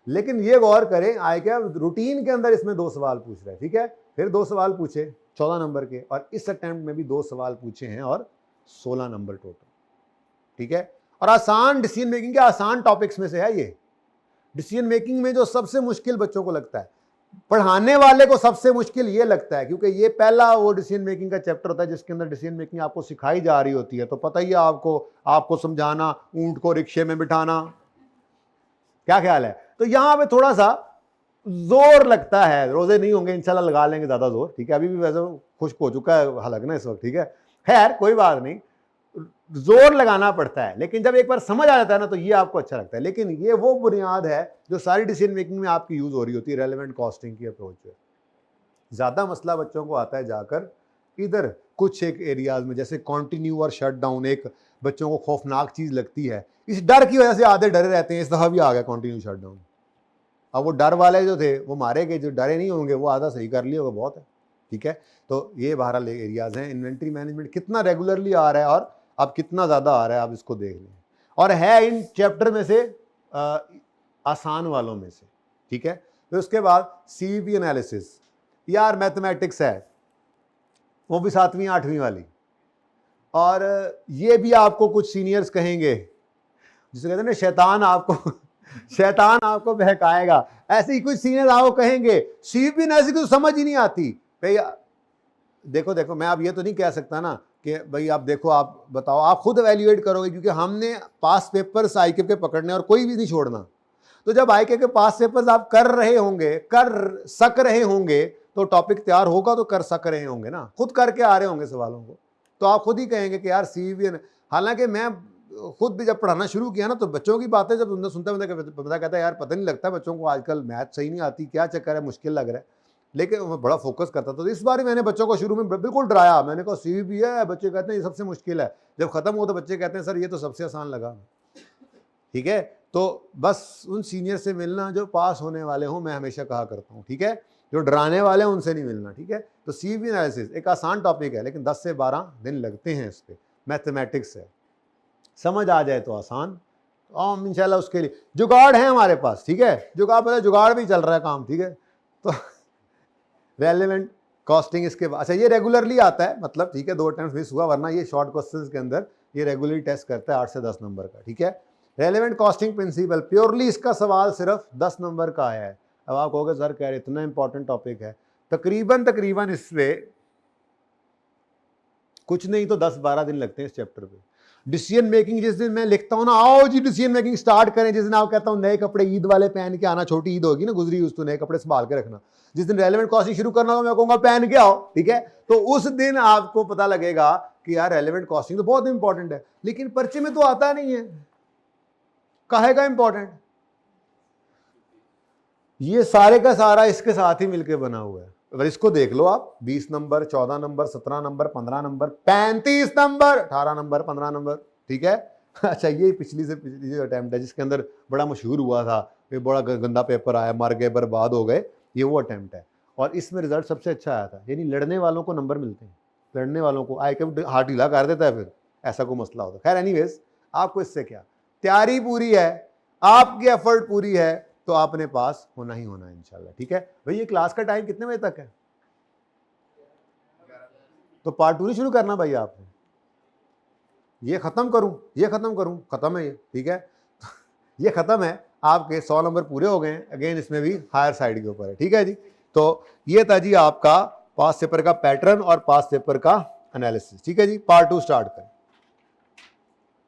लेकिन ये गौर करें, आई कैप रूटीन के अंदर इसमें 2 सवाल पूछ रहे हैं, ठीक है। फिर 2 सवाल पूछे 14 नंबर के, और इस अटेम्प्ट में भी 2 सवाल पूछे हैं और 16 नंबर टोटल, ठीक है। और आसान डिसीजन मेकिंग के आसान टॉपिक्स में से है ये। डिसीजन मेकिंग में जो सबसे मुश्किल बच्चों को लगता है, पढ़ाने वाले को सबसे मुश्किल ये लगता है, क्योंकि ये पहला वो डिसीजन मेकिंग का चैप्टर होता है जिसके अंदर डिसीजन मेकिंग आपको सिखाई जा रही होती है। तो पता ही है आपको समझाना, ऊंट को रिक्शे में बिठाना, क्या ख्याल है। तो यहां पे थोड़ा सा जोर लगता है, रोजे नहीं होंगे इंशाल्लाह, लगा लेंगे ज्यादा जोर, ठीक है। अभी भी वैसे खुश्क हो चुका है हालांकि ना इस वक्त, ठीक है। खैर कोई बात नहीं, जोर लगाना पड़ता है, लेकिन जब एक बार समझ आ जाता है ना, तो ये आपको अच्छा लगता है। लेकिन ये वो बुनियाद है जो सारी डिसीजन मेकिंग में आपकी यूज हो रही होती है, रेलेवेंट कॉस्टिंग की अप्रोच है। ज्यादा मसला बच्चों को आता है जाकर इधर कुछ एक एरियाज में, जैसे कॉन्टिन्यू और शट डाउन एक बच्चों को खौफनाक चीज लगती है, इस डर की वजह से आधे डरे रहते हैं। इस दफा भी आ गया कॉन्टिन्यू शट डाउन, अब वो डर वाले जो थे वो मारे गए, जो डरे नहीं होंगे वो आधा सही कर लिया होगा, बहुत है। ठीक है, तो ये बहरहाल एरियाज हैं। इन्वेंट्री मैनेजमेंट कितना रेगुलरली आ रहा है और अब कितना ज़्यादा आ रहा है, आप इसको देख लें। और है इन चैप्टर में से आसान वालों में से। ठीक है, फिर उसके बाद सीवीपी एनालिसिस, यार मैथमेटिक्स है, वो भी 7वीं 8वीं वाली। और ये भी आपको कुछ सीनियर्स कहेंगे, जिसे कहते हैं ना शैतान आपको शैतान आपको बहकाएगा, ऐसे ही कुछ सीनियर आपको कहेंगे सीवीपी एनालिसिस तो समझ ही नहीं आती। भैया देखो देखो, मैं अब ये तो नहीं कह सकता ना कि भाई आप देखो, आप बताओ, आप खुद एवेल्युएट करोगे, क्योंकि हमने पास पेपर्स आईके के पकड़ने और कोई भी नहीं छोड़ना। तो जब आईके के पास पेपर्स आप कर रहे होंगे, कर सक रहे होंगे, तो टॉपिक तैयार होगा तो कर सक रहे होंगे ना, खुद करके आ रहे होंगे सवालों को, तो आप खुद ही कहेंगे कि यार सीवीपी। हालांकि मैं खुद भी जब पढ़ाना शुरू किया ना, तो बच्चों की बातें जब सुनता बंदा कहता है यार पता नहीं लगता बच्चों को आजकल मैथ सही नहीं आती, क्या चक्कर है, मुश्किल लग रहा है, लेकिन मैं बड़ा फोकस करता था। तो इस बार मैंने बच्चों को शुरू में बिल्कुल डराया, मैंने कहा सीवीपी है, बच्चे कहते हैं ये सबसे मुश्किल है, जब खत्म हो तो बच्चे कहते हैं सर ये तो सबसे आसान लगा। ठीक है, तो बस उन सीनियर से मिलना जो पास होने वाले हों, मैं हमेशा कहा करता हूँ। ठीक है, जो डराने वाले हैं उनसे नहीं मिलना। ठीक है, तो सीवीपी एनालिसिस एक आसान टॉपिक है, लेकिन 10 से 12 दिन लगते हैं इस पर। मैथमेटिक्स है, समझ आ जाए तो आसान, हम इंशाल्लाह उसके लिए जुगाड़ है हमारे पास। ठीक है, जुगाड़ भी चल रहा है काम। ठीक है, तो रेलेवेंट कॉस्टिंग इसके बाद, अच्छा ये रेगुलरली आता है, मतलब ठीक है 2 अटेम्प्ट मिस हुआ, वरना ये शॉर्ट क्वेश्चंस के अंदर ये रेगुलरली टेस्ट करता है 8 से 10 नंबर का। ठीक है, रेलेवेंट कॉस्टिंग प्रिंसिपल, प्योरली इसका सवाल सिर्फ 10 नंबर का आया है। अब आप कहोगे सर कह रहे इतना इंपॉर्टेंट टॉपिक है, तकरीबन इसमें कुछ नहीं तो 10-12 दिन लगते हैं इस चैप्टर पे। डिसीजन मेकिंग जिस दिन मैं लिखता हूँ ना, आओ जी डिसीजन मेकिंग स्टार्ट करें, जिस दिन आप कहता हूँ नए कपड़े ईद वाले पहन के आना, छोटी ईद होगी ना गुजरी, उस तो नए कपड़े संभाल के रखना, जिस दिन रेलेवेंट कॉस्टिंग शुरू करना हो मैं कहूँगा पहन के आओ। ठीक है, तो उस दिन आपको पता लगेगा कि यार रेलेवेंट कॉस्टिंग तो बहुत इंपॉर्टेंट है, लेकिन पर्चे में तो आता नहीं है, काहेगा इंपॉर्टेंट। ये सारे का सारा इसके साथ ही मिलकर बना हुआ है। अगर इसको देख लो आप, 20 number, 14 number, 17 number, 15 number, 35 number, 18 number, 15 number. ठीक है, अच्छा ये पिछली जो अटेम्प्ट है जिसके अंदर बड़ा मशहूर हुआ था, ये बड़ा गंदा पेपर आया, मर गए, बर्बाद हो गए, ये वो अटेम्प्ट है। और इसमें रिजल्ट सबसे अच्छा आया था, यानी लड़ने वालों को नंबर मिलते हैं, लड़ने वालों को आईके हाथ ढीला कर देता है, फिर ऐसा कोई मसला होता है। खैर एनीवेज, आपको इससे क्या, तैयारी पूरी है, आपकी एफर्ट पूरी है, तो आपने पास होना ही होना है इंशाल्लाह। ठीक है भाई, ये क्लास का टाइम कितने बजे तक है? तो पार्ट 2 नहीं शुरू करना भाई आपने, ये खत्म करूं, ये खत्म करूं, खत्म है ये। ठीक है, ये खत्म है, आपके 100 नंबर पूरे हो गए। अगेन इसमें भी हायर साइड के ऊपर है। ठीक है जी, तो ये था जी आपका पास पेपर का पैटर्न और पास पेपर का एनालिसिस। ठीक है जी, पार्ट 2 स्टार्ट करें।